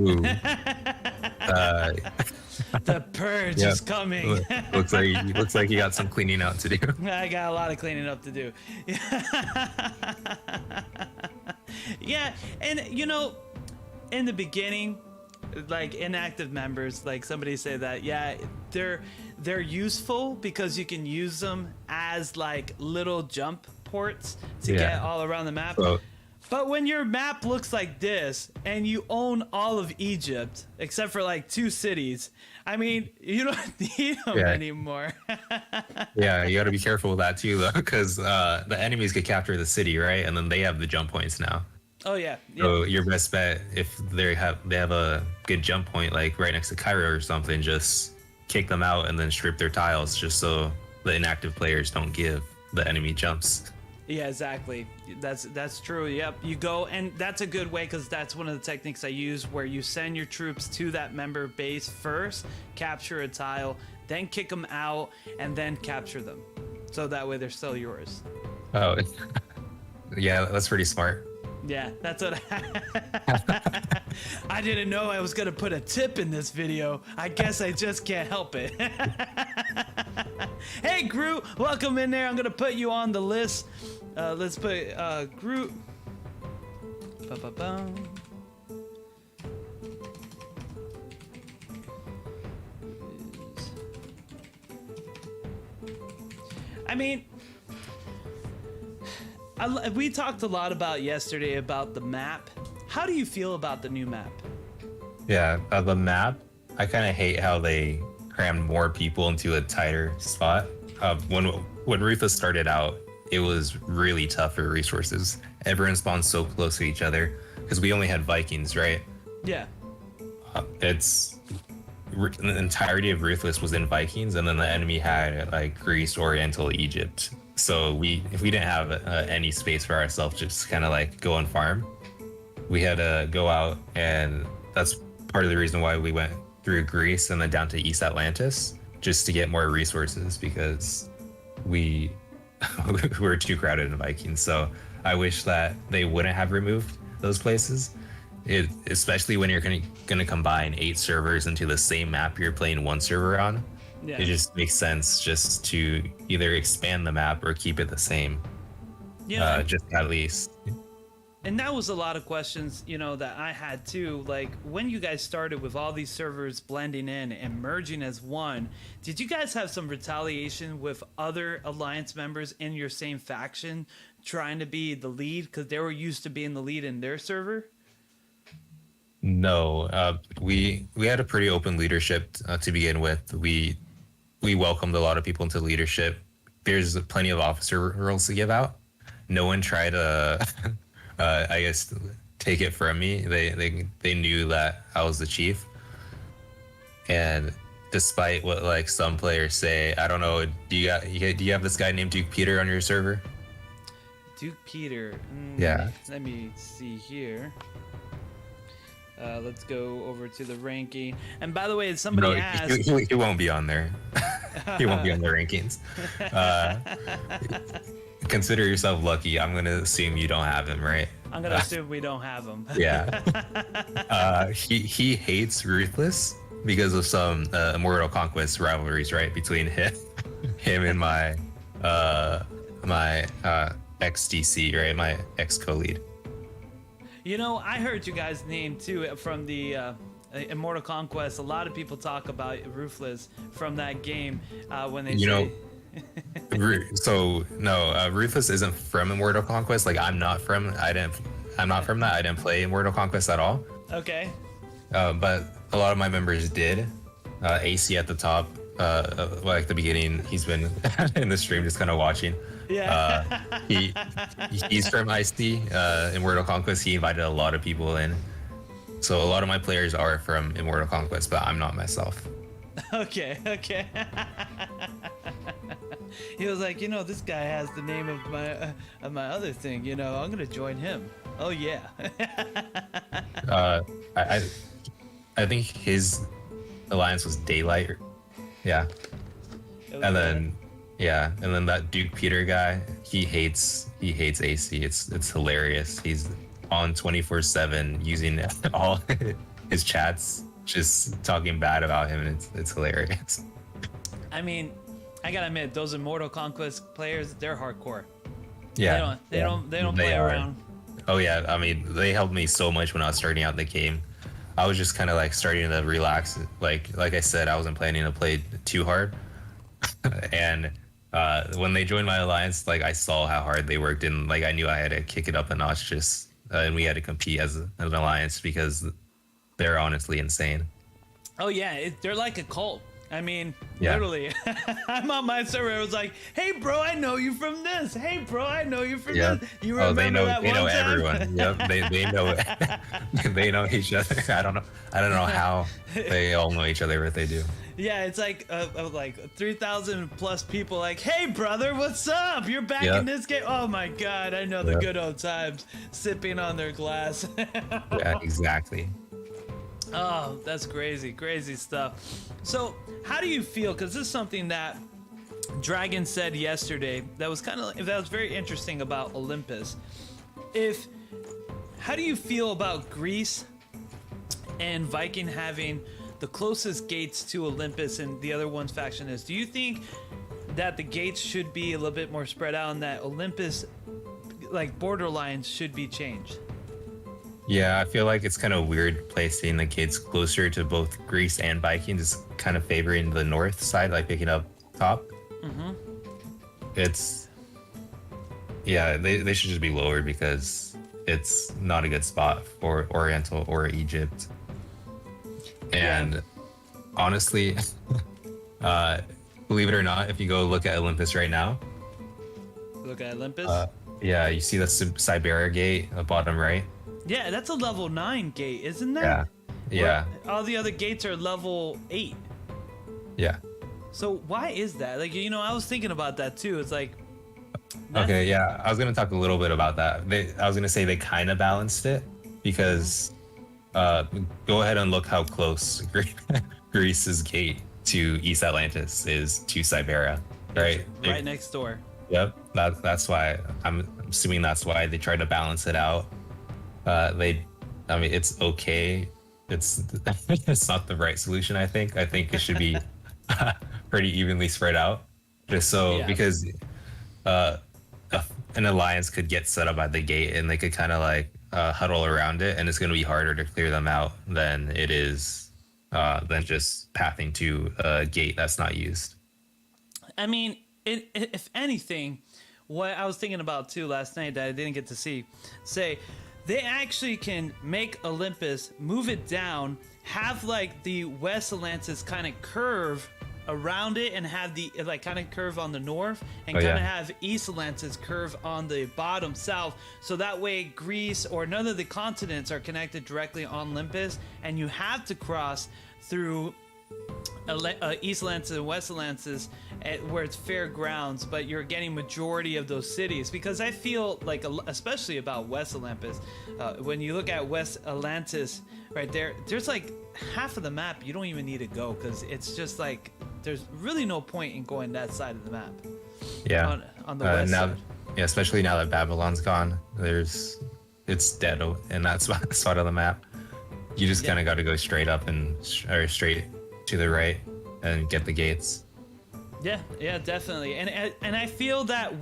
Speaker 1: The purge is coming.
Speaker 3: looks like you got some cleaning out to do.
Speaker 1: I got a lot of cleaning up to do. Yeah, and you know, in the beginning, like inactive members, like somebody said that, yeah, they're useful because you can use them as like little jump ports to get all around the map. But when your map looks like this and you own all of Egypt except for like 2 cities, I mean, you don't need them anymore.
Speaker 3: Yeah, you got to be careful with that too, though, because the enemies could capture the city, right? And then they have the jump points now.
Speaker 1: Oh yeah.
Speaker 3: So your best bet, if they have a good jump point, like right next to Cairo or something, just kick them out and then strip their tiles, just so the inactive players don't give the enemy jumps.
Speaker 1: Yeah, exactly. That's true. Yep. You go, and that's a good way, because that's one of the techniques I use, where you send your troops to that member base first, capture a tile, then kick them out, and then capture them. So that way they're still yours.
Speaker 3: Oh, yeah, that's pretty smart.
Speaker 1: Yeah, that's what I didn't know I was gonna put a tip in this video. I guess I just can't help it. Hey Groot, welcome in there. I'm gonna put you on the list. Let's put Groot. Ba-ba-bum. I mean, we talked a lot about yesterday about the map. How do you feel about the new map?
Speaker 3: Yeah, the map, I kind of hate how they crammed more people into a tighter spot. When Ruthless started out, it was really tough for resources. Everyone spawned so close to each other because we only had Vikings, right?
Speaker 1: Yeah.
Speaker 3: The entirety of Ruthless was in Vikings, and then the enemy had like Greece, Oriental, Egypt. So if we didn't have any space for ourselves, just kind of like go and farm, we had to go out, and that's part of the reason why we went through Greece and then down to East Atlantis, just to get more resources, because we were too crowded in Vikings. So I wish that they wouldn't have removed those places, especially when you're going to combine 8 servers into the same map you're playing one server on. Yeah. It just makes sense just to either expand the map or keep it the same. Yeah. Just at least.
Speaker 1: And that was a lot of questions, you know, that I had too. Like, when you guys started with all these servers blending in and merging as one, did you guys have some retaliation with other Alliance members in your same faction trying to be the lead because they were used to being the lead in their server?
Speaker 3: No, we had a pretty open leadership to begin with. We welcomed a lot of people into leadership. There's plenty of officer roles to give out. No one tried to, I guess, take it from me. They knew that I was the chief, and despite what like some players say, I don't know. Do you have this guy named Duke Peter on your server?
Speaker 1: Duke Peter.
Speaker 3: Yeah.
Speaker 1: Let me see here. Let's go over to the ranking. And by the way, somebody asked...
Speaker 3: He won't be on there. He won't be on the rankings. Consider yourself lucky. I'm going to assume you don't have him, right?
Speaker 1: I'm going to assume we don't have him.
Speaker 3: Yeah. He hates Ruthless because of some Immortal Conquest rivalries, right? Between him and my ex-DC, right? My ex-co-lead.
Speaker 1: You know, I heard you guys' name too from the Immortal Conquest. A lot of people talk about Ruthless from that game when they say...
Speaker 3: So no, Ruthless isn't from Immortal Conquest. Like I'm not from that. I didn't play Immortal Conquest at all.
Speaker 1: Okay.
Speaker 3: But a lot of my members did. AC at the top, like the beginning, he's been in the stream just kind of watching.
Speaker 1: Yeah.
Speaker 3: He's from IC, Immortal Conquest. He invited a lot of people in. So a lot of my players are from Immortal Conquest, but I'm not myself.
Speaker 1: Okay. He was like, you know, this guy has the name of my other thing. You know, I'm gonna join him. Oh yeah.
Speaker 3: I think his alliance was Daylight. Yeah. And then that Duke Peter guy, he hates AC. It's hilarious. He's on 24/7 using all his chats, just talking bad about him, and it's hilarious.
Speaker 1: I mean, I gotta admit, those Immortal Conquest players, they're hardcore.
Speaker 3: Yeah.
Speaker 1: They don't play around.
Speaker 3: Oh yeah, I mean, they helped me so much when I was starting out the game. I was just kind of like starting to relax. Like I said, I wasn't planning to play too hard. And when they joined my alliance, like I saw how hard they worked, and like I knew I had to kick it up a notch. And we had to compete as an alliance because they're honestly insane.
Speaker 1: Oh yeah, they're like a cult. I mean,
Speaker 3: yeah.
Speaker 1: Literally. I'm on my server. I was like, "Hey, bro, I know you from this. Hey, bro, I know you from this." You remember that one time? They know
Speaker 3: everyone. Yep, they know they know each other. I don't know how they all know each other, but they do.
Speaker 1: Yeah, it's like 3,000 plus people like, "Hey, brother, what's up? You're back in this game." Oh my God, I know the good old times, sipping on their glass.
Speaker 3: Yeah, exactly.
Speaker 1: Oh, that's crazy stuff. So, how do you feel? Because this is something that Dragon said yesterday that was very interesting about Olympus. How do you feel about Greece and Viking having the closest gates to Olympus and the other one's faction is? Do you think that the gates should be a little bit more spread out and that Olympus, like border lines, should be changed?
Speaker 3: Yeah, I feel like it's kind of weird placing the gates closer to both Greece and Viking, just kind of favoring the north side, like picking up top. Mm-hmm. They should just be lowered because it's not a good spot for Oriental or Egypt. And honestly, believe it or not, if you go look at Olympus right now.
Speaker 1: Look at Olympus?
Speaker 3: Yeah, you see the Siberia gate, bottom right?
Speaker 1: Yeah, that's a level 9 gate, isn't that?
Speaker 3: Yeah.
Speaker 1: All the other gates are level 8.
Speaker 3: Yeah.
Speaker 1: So why is that? Like, you know, I was thinking about that too. It's like...
Speaker 3: Okay, yeah. I was going to talk a little bit about that. I was going to say they kind of balanced it because go ahead and look how close Greece's gate to East Atlantis is to Siberia, right?
Speaker 1: Right next door.
Speaker 3: Yep. That's why I'm assuming that's why they tried to balance it out. It's okay. It's not the right solution. I think it should be pretty evenly spread out, just so because an alliance could get set up at the gate and they could kind of like huddle around it, and it's going to be harder to clear them out than it is than just pathing to a gate that's not used.
Speaker 1: I mean, if anything, what I was thinking about too last night that I didn't get to say, they actually can make Olympus, move it down, have like the West Atlantis kind of curve around it, and have the like kind of curve on the north, and kind of have East Atlantis curve on the bottom south, so that way Greece or none of the continents are connected directly on Olympus, and you have to cross through East Atlantis and West Atlantis where it's fair grounds, but you're getting majority of those cities. Because I feel like, especially about West Atlantis, when you look at West Atlantis right there's like half of the map you don't even need to go, because it's just like there's really no point in going that side of the map. On the west side.
Speaker 3: Yeah, especially now that Babylon's gone, it's dead in that spot of the map. You just kind of got to go straight up or straight to the right and get the gates.
Speaker 1: Yeah, definitely. And I feel that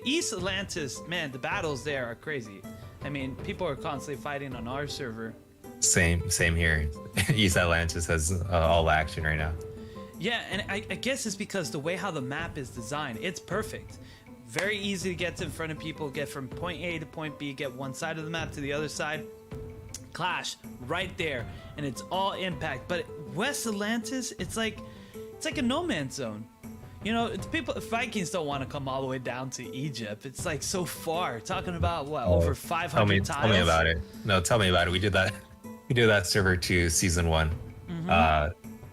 Speaker 1: East Atlantis, man, the battles there are crazy. I mean, people are constantly fighting on our server.
Speaker 3: Same here. East Atlantis has all action right now.
Speaker 1: Yeah, and I guess it's because the way how the map is designed, it's perfect. Very easy to get to in front of people, get from point A to point B, get one side of the map to the other side. Clash right there, and it's all impact. But West Atlantis, it's like a no man's zone. You know, Vikings don't want to come all the way down to Egypt. It's like so far. Talking about over 500 tiles.
Speaker 3: Tell me about it. No, tell me about it. We did that server 2 season 1.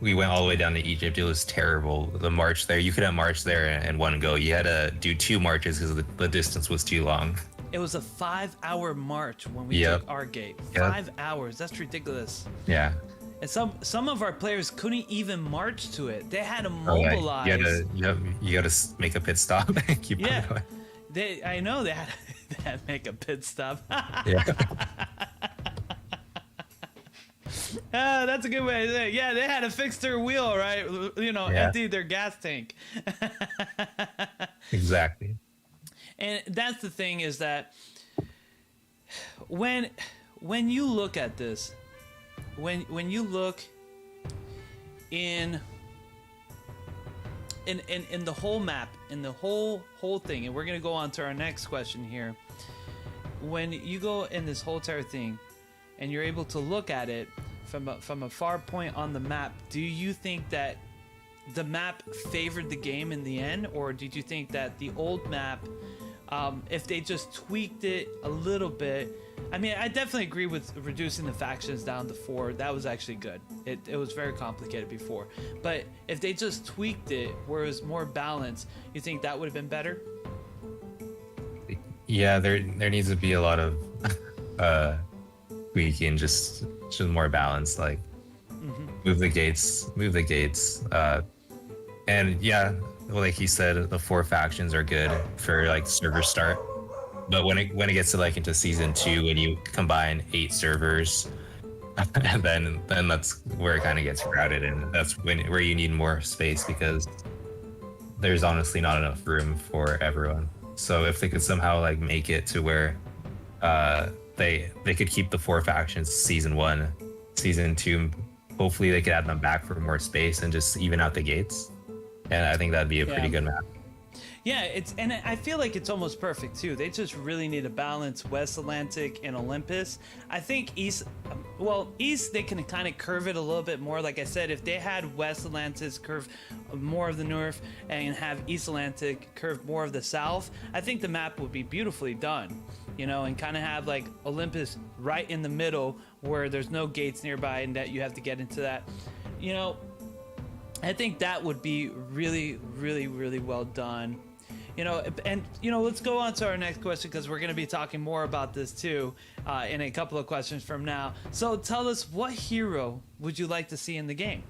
Speaker 3: We went all the way down to Egypt. It was terrible. The march there, you couldn't march there in one go. You had to do 2 marches because the distance was too long.
Speaker 1: It was a 5-hour march when we took our gate. 5 hours. That's ridiculous.
Speaker 3: Yeah.
Speaker 1: And some of our players couldn't even march to it. They had to mobilize.
Speaker 3: You got to make a pit stop and keep on going.
Speaker 1: I know they had to make a pit stop.
Speaker 3: Yeah.
Speaker 1: That's a good way to say it. Yeah, they had to fix their wheel, right? Empty their gas tank.
Speaker 3: Exactly.
Speaker 1: And that's the thing, is that when you look at this, when you look in the whole map, in the whole thing, and we're gonna go on to our next question here. When you go in this whole entire thing, and you're able to look at it from a far point on the map, do you think that the map favored the game in the end, or did you think that the old map, if they just tweaked it a little bit? I mean, I definitely agree with reducing the factions down to 4. That was actually good. It was very complicated before. But if they just tweaked it where it was more balanced, you think that would have been better?
Speaker 3: Yeah, there needs to be a lot of tweaking, just more balanced. Like, move the gates. And yeah, like he said, the 4 factions are good for like server start. But when it gets to like into season 2, when you combine 8 servers, then that's where it kind of gets crowded, and that's where you need more space, because there's honestly not enough room for everyone. So if they could somehow like make it to where they could keep the 4 factions season 1, season 2, hopefully they could add them back for more space and just even out the gates. And I think that'd be a pretty good map.
Speaker 1: Yeah, and I feel like it's almost perfect too. They just really need to balance West Atlantic and Olympus. I think East they can kind of curve it a little bit more. Like I said, if they had West Atlantis curve more of the north and have East Atlantic curve more of the south, I think the map would be beautifully done. You know, and kind of have like Olympus right in the middle where there's no gates nearby and that you have to get into that. You know, I think that would be really, really, really well done. You know, and you know, let's go on to our next question, because we're going to be talking more about this too in a couple of questions from now. So tell us, what hero would you like to see in the game?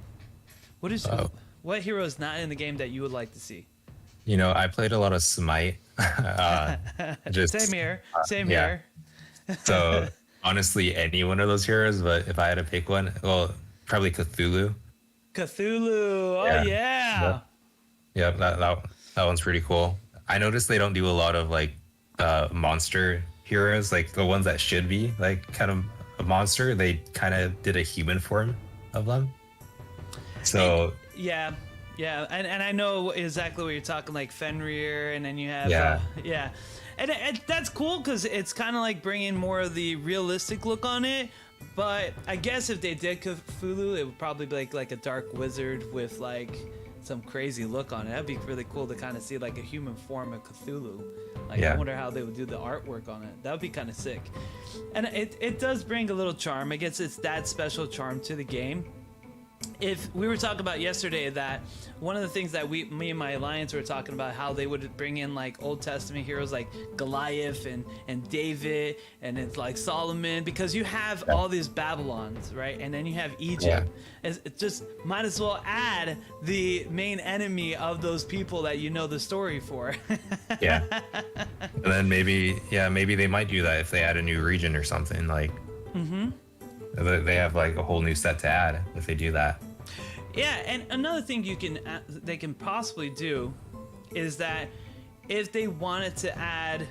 Speaker 1: What hero is not in the game that you would like to see?
Speaker 3: You know, I played a lot of Smite.
Speaker 1: Same here.
Speaker 3: So honestly, any one of those heroes, but if I had to pick one, well, probably Cthulhu.
Speaker 1: Oh yeah.
Speaker 3: Yep, that one's pretty cool. I noticed they don't do a lot of like monster heroes, like the ones that should be like kind of a monster, they kind of did a human form of them. So
Speaker 1: yeah, and I know exactly what you're talking, like Fenrir, and then you have
Speaker 3: Yeah.
Speaker 1: and that's cool because it's kind of like bringing more of the realistic look on it. But I guess if they did Cthulhu, it would probably be like a dark wizard with like some crazy look on it. That'd be really cool to kind of see like a human form of Cthulhu. Like I wonder how they would do the artwork on it. That would be kind of sick. And it does bring a little charm. I guess it's that special charm to the game. If we were talking about yesterday that one of the things that me and my alliance were talking about, how they would bring in like Old Testament heroes like Goliath and David, and it's like Solomon, because you have all these Babylons, right? And then you have Egypt. It just might as well add the main enemy of those people that you know the story for.
Speaker 3: Yeah. And then maybe they might do that if they add a new region or something, like they have like a whole new set to add if they do that.
Speaker 1: Yeah, and another thing they can possibly do is that if they wanted to add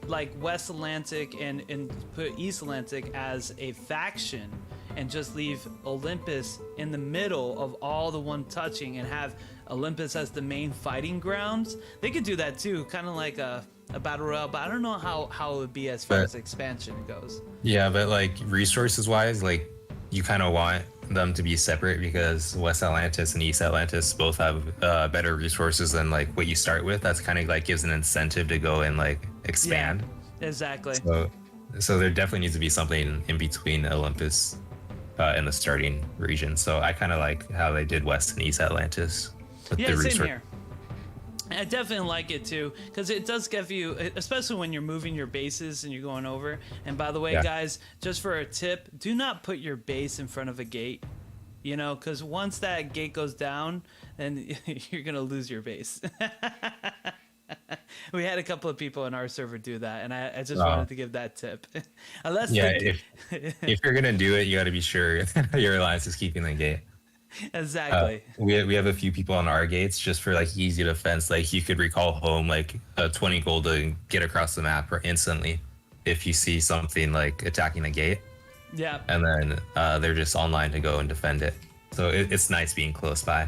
Speaker 1: like West Atlantic and put East Atlantic as a faction and just leave Olympus in the middle of all the one touching and have Olympus as the main fighting grounds, they could do that too, kind of like a battle royale, but I don't know how it would be as far as expansion goes.
Speaker 3: Yeah, but like resources wise, like you kind of want them to be separate because West Atlantis and East Atlantis both have better resources than like what you start with. That's kind of like gives an incentive to go and like expand.
Speaker 1: Yeah, exactly.
Speaker 3: So there definitely needs to be something in between Olympus and the starting region. So I kind of like how they did West and East Atlantis. With
Speaker 1: Yeah,
Speaker 3: the
Speaker 1: same here. I definitely like it too, because it does give you, especially when you're moving your bases and you're going over. And by the way, guys, just for a tip, do not put your base in front of a gate, because once that gate goes down, then you're going to lose your base. We had a couple of people in our server do that, and I just wanted to give that tip. Unless
Speaker 3: if you're going to do it, you got to be sure your alliance is keeping the gate.
Speaker 1: Exactly.
Speaker 3: We have a few people on our gates just for like easy defense. Like you could recall home like 20 gold to get across the map instantly if you see something like attacking a gate.
Speaker 1: Yeah.
Speaker 3: And then they're just online to go and defend it. So it's nice being close by,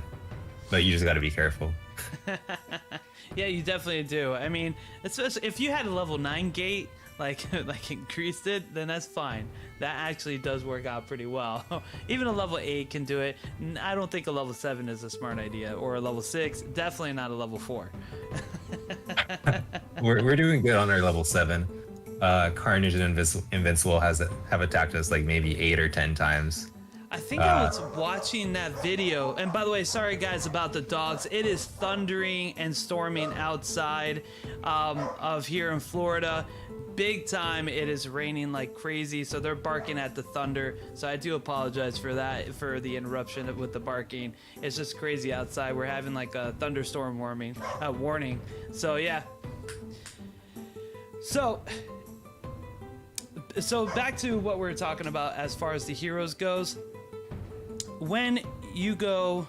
Speaker 3: but you just got to be careful.
Speaker 1: Yeah, you definitely do. I mean, especially if you had a level 9 gate, like increased it, then that's fine. That actually does work out pretty well. Even a level 8 can do it. I don't think a level 7 is a smart idea, or a level 6. Definitely not a level 4.
Speaker 3: We're doing good on our level 7. Carnage and Invincible have attacked us like maybe 8 or 10 times.
Speaker 1: I think I was watching that video, and by the way, sorry guys about the dogs. It is thundering and storming outside of here in Florida. Big time. It is raining like crazy, so they're barking at the thunder. So I do apologize for that, for the interruption with the barking. It's just crazy outside. We're having like a thunderstorm warning. So yeah. So back to what we were talking about as far as the heroes goes. When you go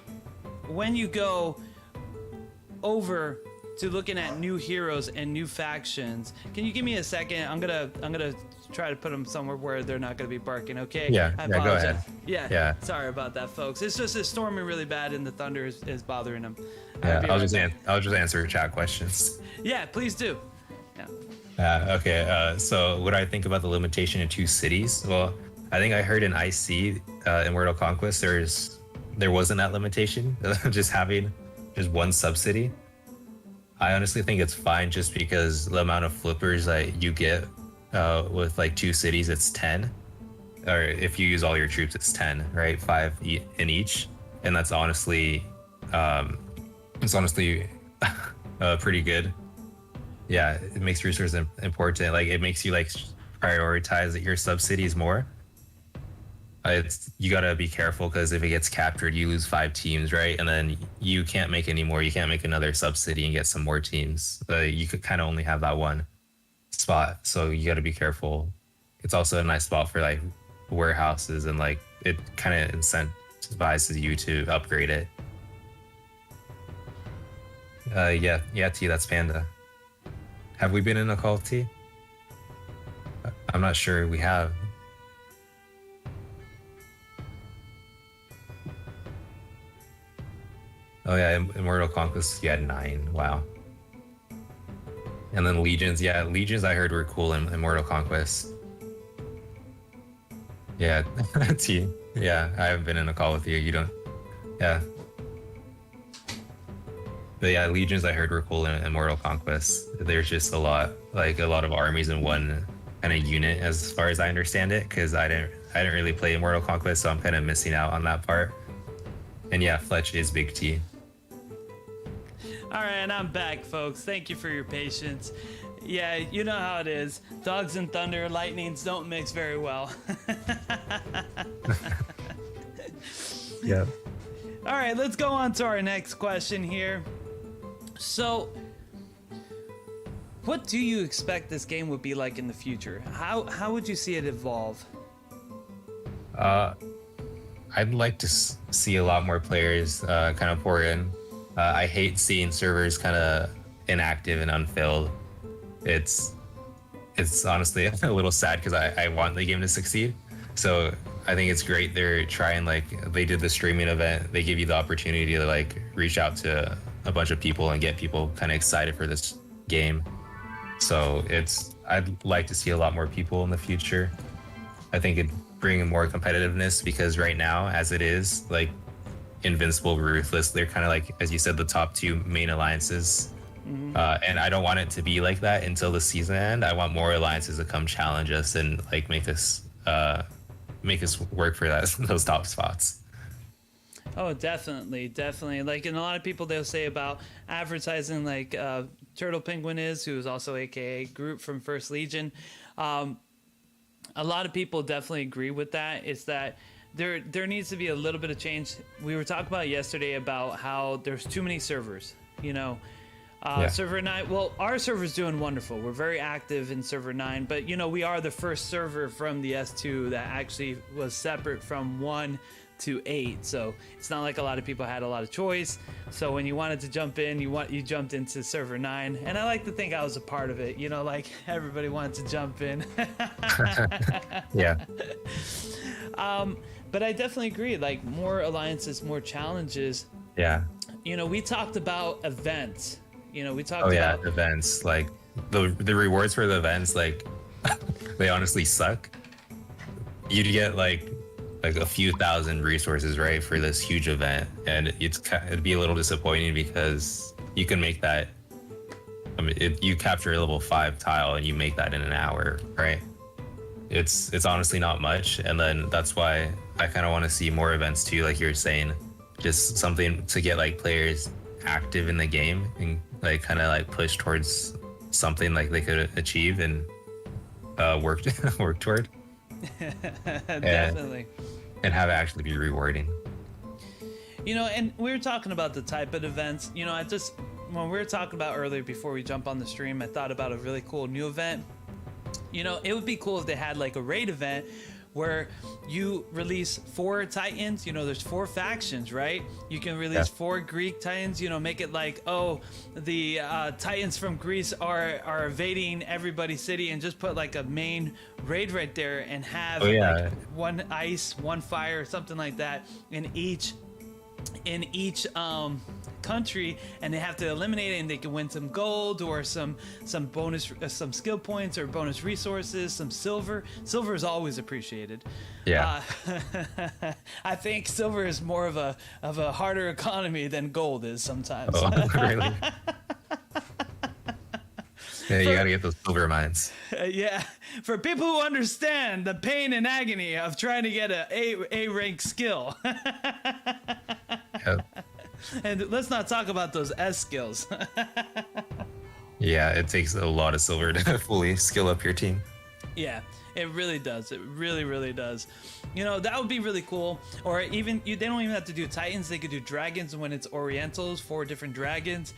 Speaker 1: over to looking at new heroes and new factions, can you give me a second? I'm gonna try to put them somewhere where they're not gonna be barking. Okay?
Speaker 3: Yeah.
Speaker 1: I
Speaker 3: Go ahead.
Speaker 1: Yeah. Sorry about that, folks. It's just it's storming really bad and the thunder is bothering them.
Speaker 3: Yeah. I'll just answer chat questions.
Speaker 1: Yeah, please do. Yeah.
Speaker 3: Okay. So what do I think about the limitation in 2 cities? Well, I think I heard in IC in World of Conquest there wasn't that limitation, just having just one sub-city. I honestly think it's fine just because the amount of flippers that you get with like 2 cities, it's 10. Or if you use all your troops, it's 10, right? 5 in each. And that's honestly pretty good. Yeah, it makes resources important. Like it makes you like prioritize your sub-cities more. You gotta be careful because if it gets captured, you lose 5 teams, right? And then you can't make any more. You can't make another sub-city and get some more teams. You could kind of only have that one spot, so you gotta be careful. It's also a nice spot for like warehouses, and like it kind of incentivizes you to upgrade it. Yeah, T, that's Panda. Have we been in a Call of Duty? I'm not sure we have. Oh yeah, Immortal Conquest, you had 9. Wow. And then Legions, yeah, Legions I heard were cool in Immortal Conquest. Yeah, T. Yeah, I haven't been in a Call of Duty. You don't. Yeah. But yeah, Legions I heard were cool in Immortal Conquest. There's just a lot of armies in one kind of unit, as far as I understand it, because I didn't really play Immortal Conquest, so I'm kind of missing out on that part. And yeah, Fletch is big T.
Speaker 1: All right, and I'm back, folks. Thank you for your patience. Yeah, you know how it is. Dogs and thunder, lightnings don't mix very well.
Speaker 3: Yeah.
Speaker 1: All right, let's go on to our next question here. So, what do you expect this game would be like in the future? How would you see it evolve?
Speaker 3: I'd like to see a lot more players kind of pour in. I hate seeing servers kind of inactive and unfilled. It's honestly a little sad because I want the game to succeed. So I think it's great they're trying, like they did the streaming event. They give you the opportunity to like reach out to a bunch of people and get people kind of excited for this game. So I'd like to see a lot more people in the future. I think it'd bring more competitiveness, because right now, as it is, like Invincible, Ruthless, they're kind of like, as you said, the top 2 main alliances. And I don't want it to be like that until the season end. I want more alliances to come challenge us and like make us work for those top spots.
Speaker 1: Oh, definitely. Like, and a lot of people, they'll say about advertising, like Turtle Penguin who is also AKA Groot from First Legion. A lot of people definitely agree with that. It's that there needs to be a little bit of change. We were talking about yesterday about how there's too many servers, you know. Server 9, well, our server's doing wonderful. We're very active in server 9, but you know, we are the first server from the S2 that actually was separate from 1 to 8. So it's not like a lot of people had a lot of choice. So when you wanted to jump in, you jumped into server 9, and I like to think I was a part of it. You know, like everybody wanted to jump in.
Speaker 3: Yeah.
Speaker 1: But I definitely agree. Like, more alliances, more challenges.
Speaker 3: Yeah.
Speaker 1: You know, we talked about events. You know, we talked about
Speaker 3: events. Like the rewards for the events, like they honestly suck. You'd get like a few thousand resources, right, for this huge event, and it'd be a little disappointing because you can make that. I mean, you capture a level 5 tile and you make that in an hour, right? It's honestly not much, and then that's why I kind of want to see more events too, like you're saying, just something to get like players active in the game and like kind of like push towards something like they could achieve and work toward.
Speaker 1: Definitely.
Speaker 3: And have it actually be rewarding.
Speaker 1: You know, and we were talking about the type of events. You know, when we were talking about earlier before we jump on the stream, I thought about a really cool new event. You know, it would be cool if they had like a raid event where you release 4 Titans. You know, there's 4 factions, right? You can release 4 Greek Titans, you know, make it like, oh, the Titans from Greece are invading everybody's city, and just put like a main raid right there and have like 1 ice, 1 fire, something like that in each country, and they have to eliminate it, and they can win some gold or some bonus some skill points or bonus resources, some silver. Silver is always appreciated. I think silver is more of a harder economy than gold is sometimes.
Speaker 3: Oh, really? Yeah, you gotta get those silver mines.
Speaker 1: Yeah, for people who understand the pain and agony of trying to get a rank skill.
Speaker 3: Yep.
Speaker 1: And let's not talk about those S skills.
Speaker 3: Yeah, it takes a lot of silver to fully skill up your team.
Speaker 1: Yeah, it really does. It really, really does. You know, that would be really cool. Or even they don't even have to do Titans. They could do dragons when it's Orientals, 4 different dragons.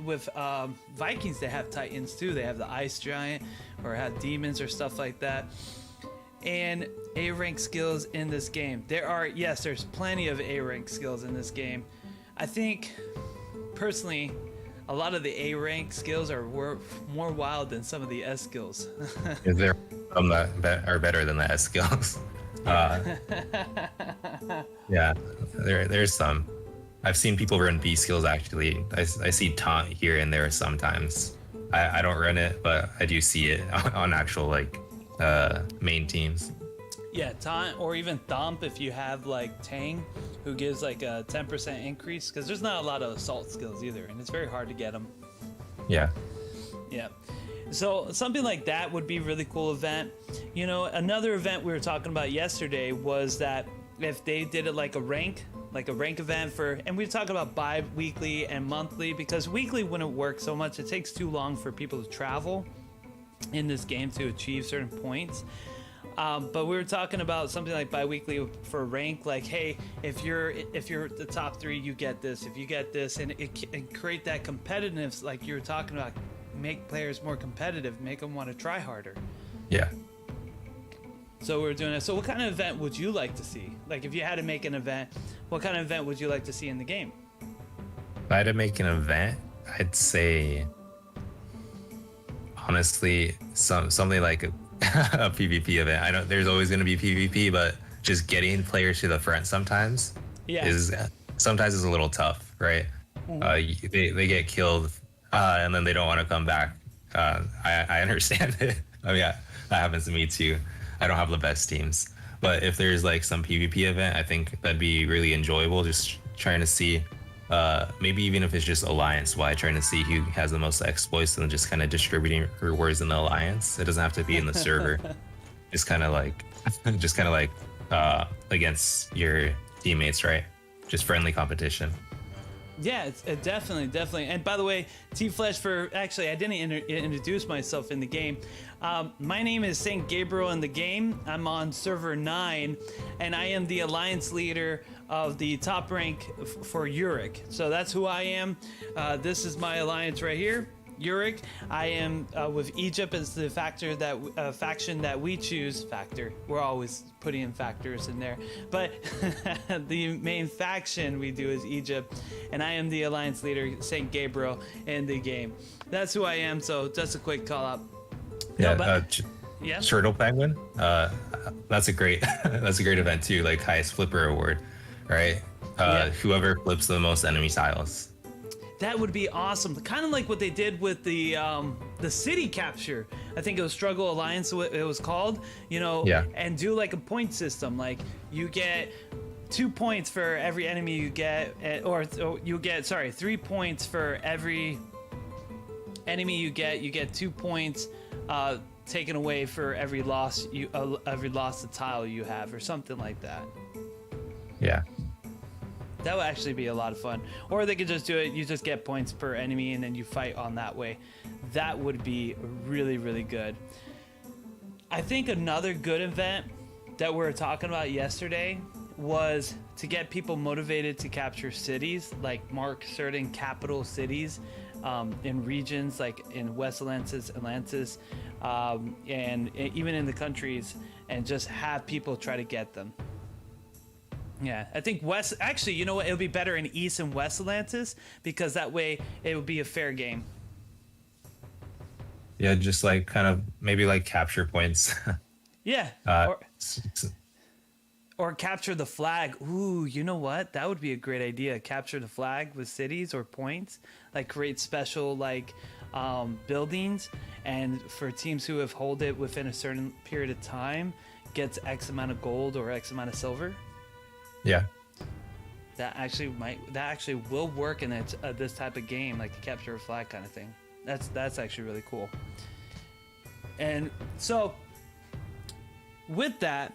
Speaker 1: With Vikings, they have Titans too. They have the Ice Giant, or have demons or stuff like that. And A-rank skills in this game. There's plenty of A-rank skills in this game. I think, personally, a lot of the A rank skills are more wild than some of the S skills.
Speaker 3: Is there some that are better than the S skills? Yeah, there's some. I've seen people run B skills actually. I see taunt here and there sometimes. I don't run it, but I do see it on actual like main teams.
Speaker 1: Yeah, taunt or even thump if you have like Tang, who gives like a 10% increase, because there's not a lot of assault skills either, and it's very hard to get them.
Speaker 3: Yeah.
Speaker 1: Yeah. So something like that would be a really cool event. You know, another event we were talking about yesterday was that if they did it like a rank event for, and we were talking about bi-weekly and monthly, because weekly wouldn't work so much. It takes too long for people to travel in this game to achieve certain points. But we were talking about something like bi-weekly for rank, like, hey, if you're the top 3, you get this. If you get this, and create that competitiveness, like you were talking about, make players more competitive, make them want to try harder.
Speaker 3: Yeah.
Speaker 1: So we're doing it. So what kind of event would you like to see? Like, if you had to make an event, what kind of event would you like to see in the game?
Speaker 3: If I had to make an event, I'd say, honestly, something like a PvP event. I know there's always going to be PvP, but just getting players to the front sometimes is a little tough, right? Mm-hmm. They get killed and then they don't want to come back. I understand it. I mean, that happens to me too. I don't have the best teams, but if there's like some PvP event, I think that'd be really enjoyable. Just trying to see, maybe even if it's just alliance-wide, trying to see who has the most exploits and just kind of distributing rewards in the alliance. It doesn't have to be in the server. It's kind of like, against your teammates, right? Just friendly competition.
Speaker 1: Yeah, it's definitely. And by the way, T-Flesh, actually, I didn't introduce myself in the game. My name is St. Gabriel in the game. I'm on server 9, and I am the alliance leader of the top rank for Uric. So that's who I am. This is my alliance right here, Uric. I am with Egypt as the faction that we choose. We're always putting in factors in there, but the main faction we do is Egypt, and I am the alliance leader, St. Gabriel, in the game. That's who I am. So just a quick call out.
Speaker 3: Yeah.
Speaker 1: Yeah.
Speaker 3: Turtle Penguin. That's a great event too. Like highest flipper award, right? Whoever flips the most enemy tiles.
Speaker 1: That would be awesome. Kind of like what they did with the city capture. I think it was Struggle Alliance, it was called, you know, and do like a point system. Like you get 2 points for every enemy you get, or you get, 3 points for every enemy you get. You get 2 points taken away for every lost tile you have, or something like that. Yeah. That would actually be a lot of fun. Or they could just do it, you just get points per enemy and then you fight on that way. That would be really, really good. I think another good event that we were talking about yesterday was to get people motivated to capture cities, like mark certain capital cities in regions, like in West Atlantis, and even in the countries, and just have people try to get them. Yeah, I think actually, you know what? It would be better in East and West Atlantis, because that way it would be a fair game.
Speaker 3: Yeah, just like kind of maybe like capture points.
Speaker 1: Yeah. Or capture the flag. Ooh, you know what? That would be a great idea. Capture the flag with cities or points. Like create special like buildings, and for teams who have hold it within a certain period of time, gets X amount of gold or X amount of silver.
Speaker 3: Yeah.
Speaker 1: That actually will work in this type of game, like the capture a flag kind of thing. That's actually really cool. And so with that,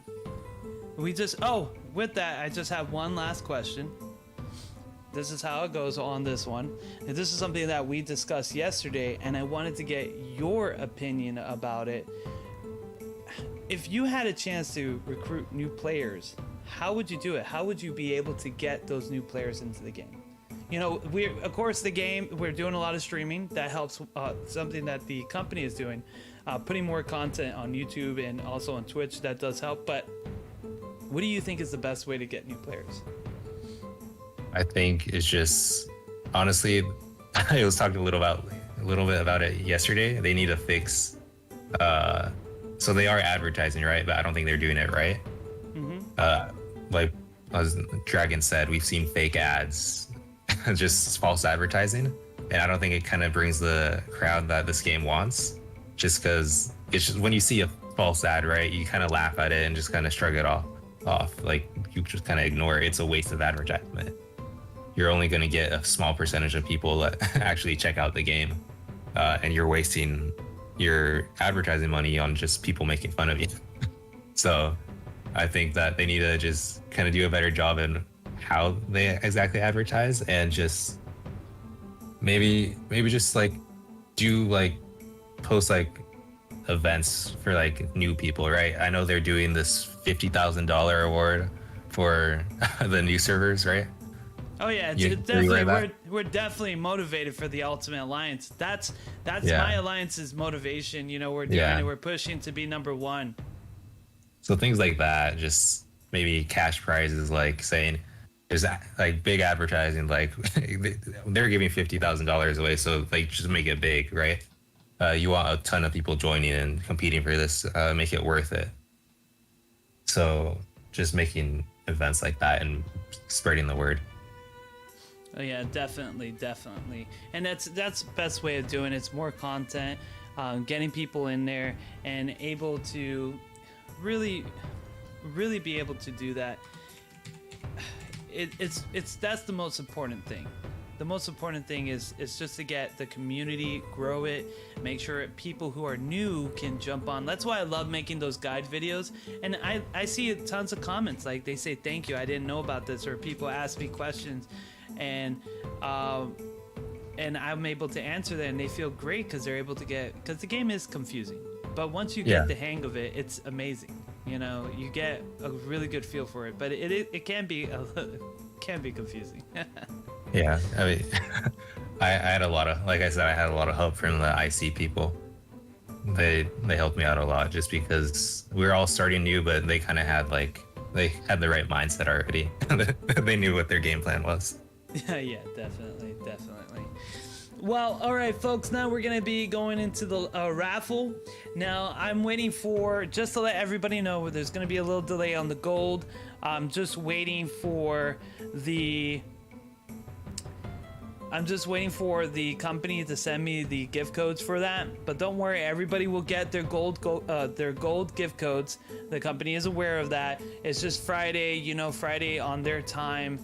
Speaker 1: I just have one last question. This is how it goes on this one. And this is something that we discussed yesterday, and I wanted to get your opinion about it. If you had a chance to recruit new players, how would you do it? How would you be able to get those new players into the game? You know, we're doing a lot of streaming. That helps. Something that the company is doing, putting more content on YouTube and also on Twitch. That does help. But what do you think is the best way to get new players?
Speaker 3: I think it's just, honestly, I was talking a little bit about it yesterday. They need to fix. So they are advertising, right? But I don't think they're doing it right. Like as Dragon said, we've seen fake ads, just false advertising, and I don't think it kind of brings the crowd that this game wants. Just because it's just when you see a false ad, right? You kind of laugh at it and just kind of shrug it off. Like you just kind of ignore it. It's a waste of advertisement. You're only going to get a small percentage of people that actually check out the game, and you're wasting your advertising money on just people making fun of you. So I think that they need to just kind of do a better job in how they exactly advertise, and just maybe just like do like post like events for like new people, right? I know they're doing this $50,000 award for the new servers, right?
Speaker 1: Oh yeah, it's definitely we're definitely motivated for the Ultimate Alliance. That's my alliance's motivation. You know, we're doing it. We're pushing to be #1.
Speaker 3: So things like that, just maybe cash prizes, like saying there's like big advertising, like they're giving $50,000 away, so like just make it big, right? You want a ton of people joining and competing for this, make it worth it. So just making events like that and spreading the word.
Speaker 1: Oh yeah, definitely, and that's the best way of doing it. It's more content, getting people in there and able to really be able to do that. It's that's the most important thing. The most important thing is just to get the community, grow it, make sure people who are new can jump on. That's why I love making those guide videos. And I see tons of comments, like they say, thank you, I didn't know about this, or people ask me questions, and I'm able to answer that, and they feel great because they're able to because the game is confusing. But once you get the hang of it, it's amazing. You know, you get a really good feel for it, but it can be confusing.
Speaker 3: Yeah, I mean, I had a lot of, like I said, I had a lot of help from the IC people. They helped me out a lot, just because we were all starting new, but they kind of had they had the right mindset already. They knew what their game plan was.
Speaker 1: Yeah, definitely. Well, all right, folks, now we're going to be going into the raffle. Now, I'm waiting for, just to let everybody know, there's going to be a little delay on the gold. I'm just waiting for the company to send me the gift codes for that. But don't worry, everybody will get their gold gift codes. The company is aware of that. It's just Friday, you know, Friday on their time.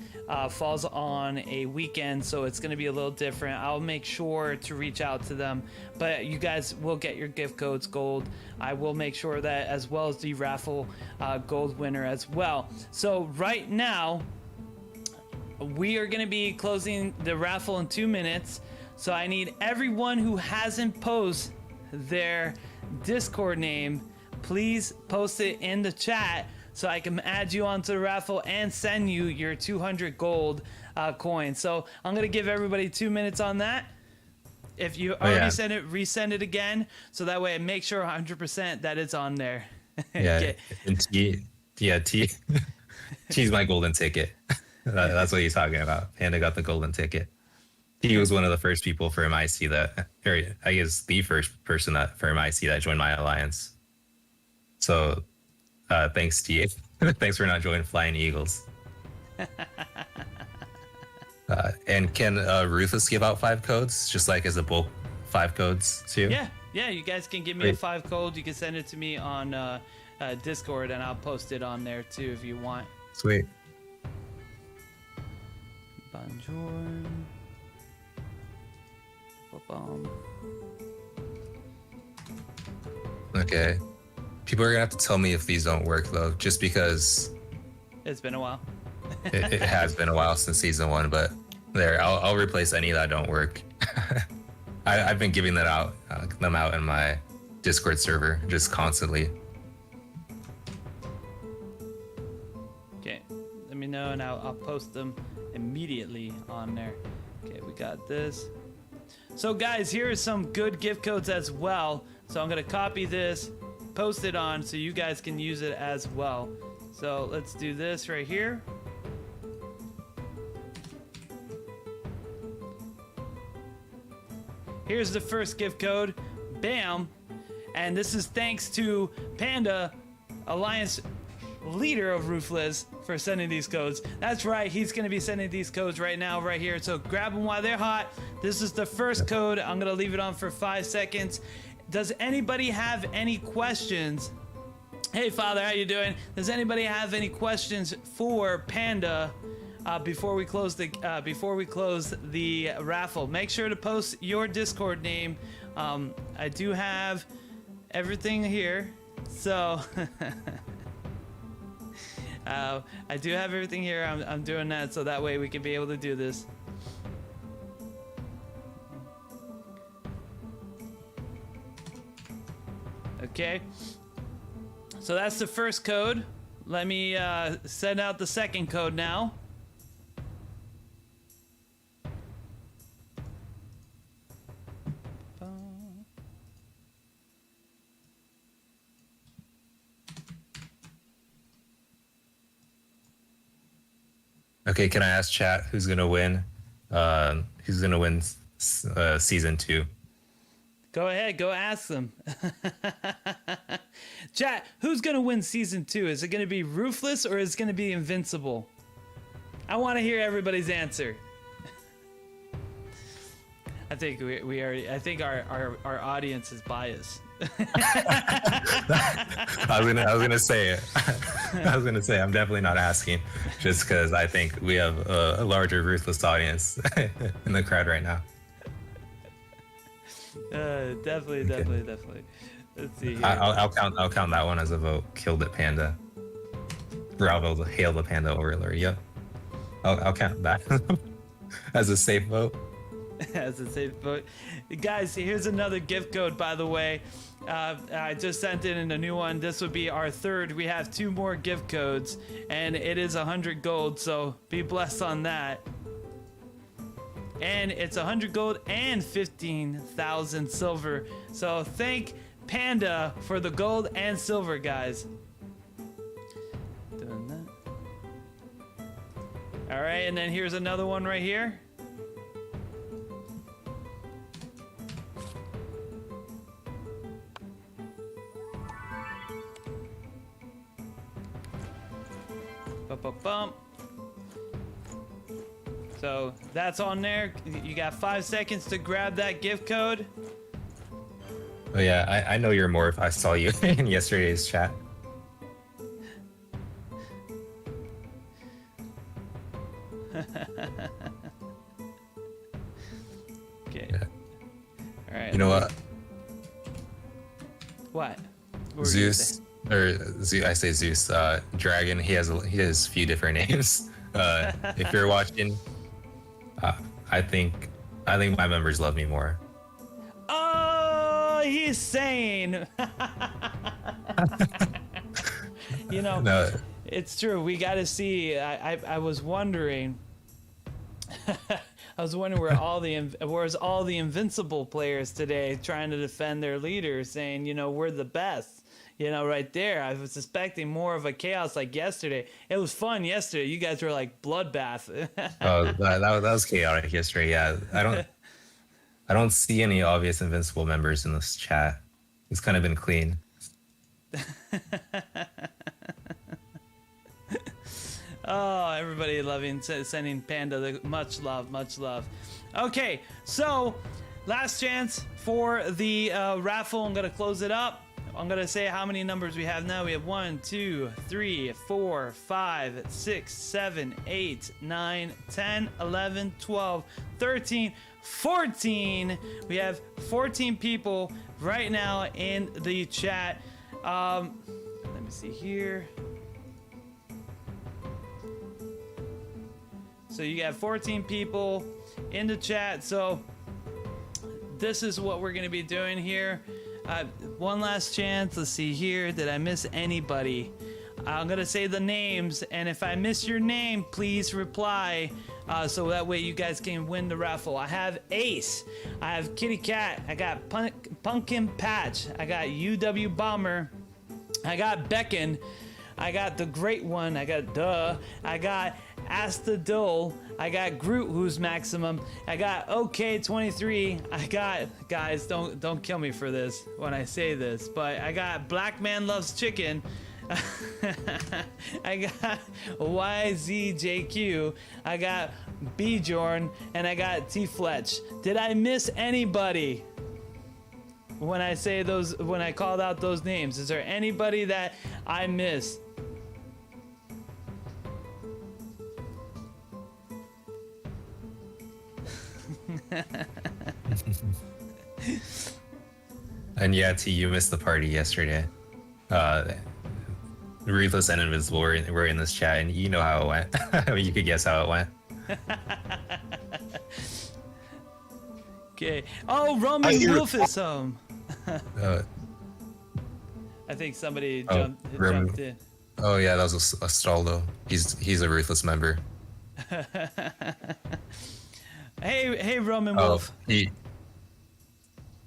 Speaker 1: Falls on a weekend, so it's going to be a little different. I'll make sure to reach out to them, but you guys will get your gift codes gold. I will make sure that, as well as the raffle gold winner as well. So right now we are going to be closing the raffle in 2 minutes, so I need everyone who hasn't posted their Discord name, please post it in the chat so I can add you onto the raffle and send you your 200 gold coins. So I'm going to give everybody 2 minutes on that. If you already sent it, resend it again, so that way I make sure 100% that it's on there.
Speaker 3: Yeah, and T's my golden ticket. That's what he's talking about. Panda got the golden ticket. He was one of the first people for MIC that, or I guess the first person that for MIC that joined my alliance. So thanks, T. Thanks for not joining Flying Eagles. And can Ruthless give out 5 codes, just like as a bulk 5 codes too?
Speaker 1: Yeah. You guys can give me a 5 code. You can send it to me on Discord, and I'll post it on there too if you want.
Speaker 3: Sweet.
Speaker 1: Bonjour.
Speaker 3: Okay. People are gonna have to tell me if these don't work though, just because
Speaker 1: it's been a while.
Speaker 3: it has been a while since season 1, but there, I'll replace any that don't work. I've been giving them out in my Discord server just constantly.
Speaker 1: Okay, let me know and I'll post them immediately on there. Okay, we got this. So guys, here are some good gift codes as well. So I'm gonna copy this, post it on so you guys can use it as well. So let's do this right here. here's the first gift code. Bam. And this is thanks to Panda, Alliance leader of Ruthless, for sending these codes. That's right, he's going to be sending these codes right now, right here. So grab them while they're hot. This is the first code. I'm going to leave it on for 5 seconds. Does anybody have any questions? Hey, Father, how you doing? Does anybody have any questions for Panda before we close the raffle? Make sure to post your Discord name. I do have everything here, so I do have everything here. I'm doing that so that way we can be able to do this. Okay, so that's the first code. Let me send out the second code now.
Speaker 3: Okay, can I ask chat who's gonna win? Who's gonna win season 2?
Speaker 1: Go ahead, go ask them. Chat, who's gonna win season 2? Is it gonna be Ruthless or is it gonna be Invincible? I want to hear everybody's answer. I think we already. I think our audience is biased.
Speaker 3: I was gonna say it. I was gonna say I'm definitely not asking, just because I think we have a larger Ruthless audience in the crowd right now.
Speaker 1: Definitely. Let's see. Here.
Speaker 3: I'll count that one as a vote. Killed it, Panda. Bravo, hail the Panda Warlord. Yep. I'll count that as a safe vote.
Speaker 1: As a safe vote. Guys, here's another gift code, by the way. I just sent in a new one. This would be our third. We have 2 more gift codes, and it is 100 gold, so be blessed on that. And it's 100 gold and 15,000 silver. So thank Panda for the gold and silver, guys. Doing that. All right, and then here's another one right here. Bump. So that's on there. You got 5 seconds to grab that gift code.
Speaker 3: Oh yeah, I know you're more if I saw you in yesterday's chat.
Speaker 1: Okay.
Speaker 3: Yeah.
Speaker 1: All right.
Speaker 3: You know what?
Speaker 1: What?
Speaker 3: Zeus, or I say Zeus. Dragon. He has a few different names. If you're watching, I think my members love me more.
Speaker 1: Oh, he's saying. You know,
Speaker 3: No.
Speaker 1: It's true. We got to see. I was wondering. I was wondering where's all the Invincible players today trying to defend their leader, saying, you know, we're the best. You know, right there. I was expecting more of a chaos like yesterday. It was fun yesterday. You guys were like bloodbath.
Speaker 3: Oh, that was chaotic yesterday. Yeah, I don't see any obvious Invincible members in this chat. It's kind of been clean.
Speaker 1: Oh, everybody sending Panda much love. Okay, so last chance for the raffle. I'm gonna close it up. I'm gonna say how many numbers we have now. We have 1, 2, 3, 4, 5, 6, 7, 8, 9, 10, 11, 12, 13, 14. We have 14 people right now in the chat. Let me see here. So you got 14 people in the chat. So this is what we're gonna be doing here. One last chance. Let's see here. Did I miss anybody? I'm gonna say the names, and if I miss your name, please reply, so that way you guys can win the raffle. I have Ace, I have Kitty Cat, I got Pumpkin Patch, I got UW Bomber, I got Beckon, I got the Great One, I got I got Astadul, I got Groot, who's maximum. I got OK23. I got, guys, don't kill me for this when I say this, but I got Black Man Loves Chicken. I got YZJQ. I got Bjorn, and I got T Fletch. Did I miss anybody when I say those? When I called out those names, is there anybody that I missed?
Speaker 3: And yeah, T, you missed the party yesterday. Ruthless and Invincible were in this chat, and you know how it went. I mean, you could guess how it went.
Speaker 1: Okay. Oh, Roman Wolf is home. I think somebody jumped in.
Speaker 3: Oh yeah, that was a Staldo. He's a Ruthless member.
Speaker 1: Hey, Roman Wolf.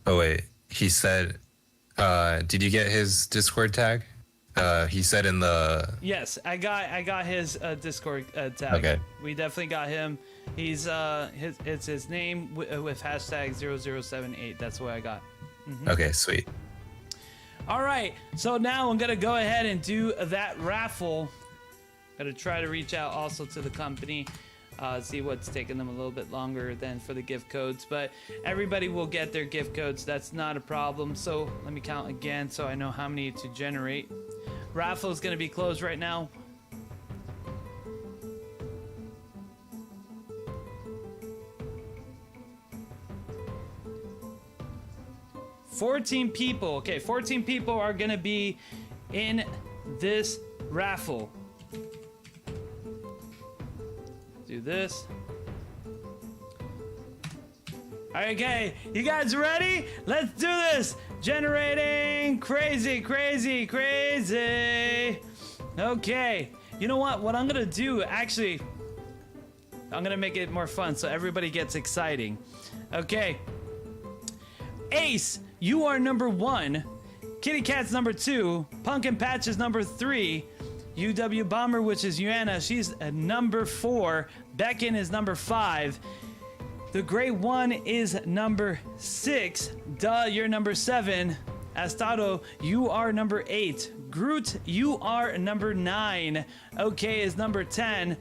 Speaker 3: Oh wait, he said. Did you get his Discord tag? He said in the.
Speaker 1: Yes, I got his Discord tag.
Speaker 3: Okay.
Speaker 1: We definitely got him. He's it's his name with hashtag 0078. That's what I got. Mm-hmm.
Speaker 3: Okay, sweet.
Speaker 1: All right, so now I'm gonna go ahead and do that raffle. Gonna try to reach out also to the company, see what's taking them a little bit longer than for the gift codes, but everybody will get their gift codes. That's not a problem. So let me count again so I know how many to generate. Raffle is gonna be closed right now. $14 people. Okay, 14 people are gonna be in this raffle. Do this. Okay, you guys ready? Let's do this. Generating crazy. Okay, you know what I'm gonna do, actually, I'm gonna make it more fun so everybody gets exciting. Okay, Ace, you are number 1. Kitty Cat's number 2. Pumpkin Patch is number 3. UW Bomber, which is Yuana, she's number 4. Beckon is number 5. The Great One is number 6. Duh, you're number 7. Astado, you are number 8. Groot, you are number 9. OK is number 10.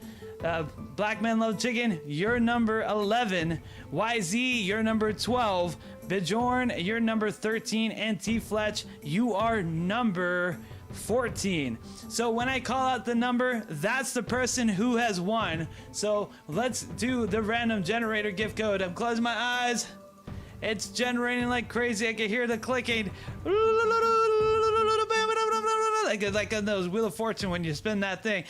Speaker 1: Black Man Love Chicken, you're number 11. YZ, you're number 12. Bjorn, you're number 13. And T Fletch, you are number 14. So when I call out the number, that's the person who has won. So let's do the random generator gift code. I'm closing my eyes. It's generating like crazy. I can hear the clicking. Like on those Wheel of Fortune when you spin that thing.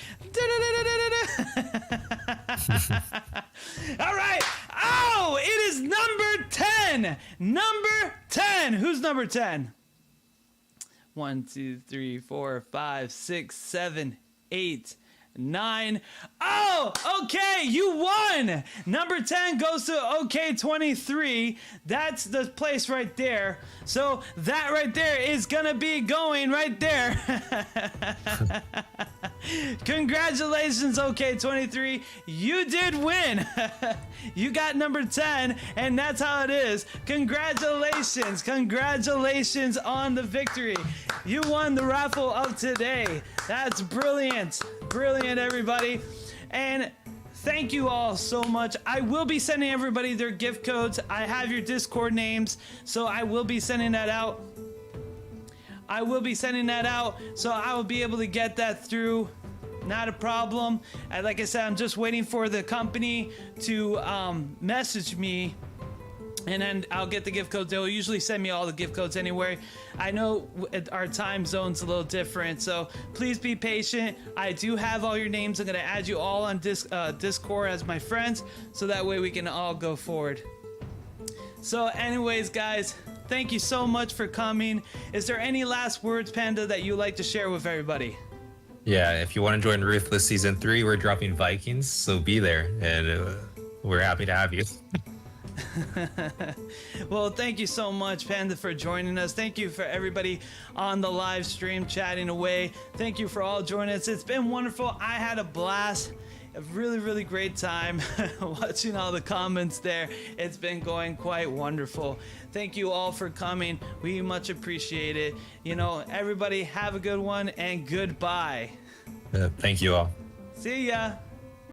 Speaker 1: All right. Oh, it is number 10. Number 10. Who's number 10? 1, 2, 3, 4, 5, 6, 7, 8, 9. Oh, okay, you won. Number 10 goes to OK23. That's the place right there. So that right there is gonna be going right there. Congratulations, OK23. You did win. You got number 10, and that's how it is. Congratulations. Congratulations on the victory. You won the raffle of today. That's brilliant. Brilliant, everybody. And thank you all so much. I will be sending everybody their gift codes. I have your Discord names, so I will be sending that out. So I will be able to get that through. Not a problem. And like I said, I'm just waiting for the company to message me, and then I'll get the gift codes. They'll usually send me all the gift codes anyway. I know our time zone's a little different, so please be patient. I do have all your names. I'm gonna add you all on Discord as my friends, so that way we can all go forward. So anyways, guys, thank you so much for coming. Is there any last words, Panda, that you'd like to share with everybody?
Speaker 3: Yeah, if you want to join Ruthless Season 3, we're dropping Vikings, so be there, and we're happy to have you.
Speaker 1: Well, thank you so much, Panda, for joining us. Thank you for everybody on the live stream chatting away. Thank you for all joining us. It's been wonderful. I had a blast. a really great time watching all the comments there. It's been going quite wonderful. Thank you all for coming. We much appreciate it. You know, everybody have a good one and goodbye.
Speaker 3: Thank you all.
Speaker 1: See ya.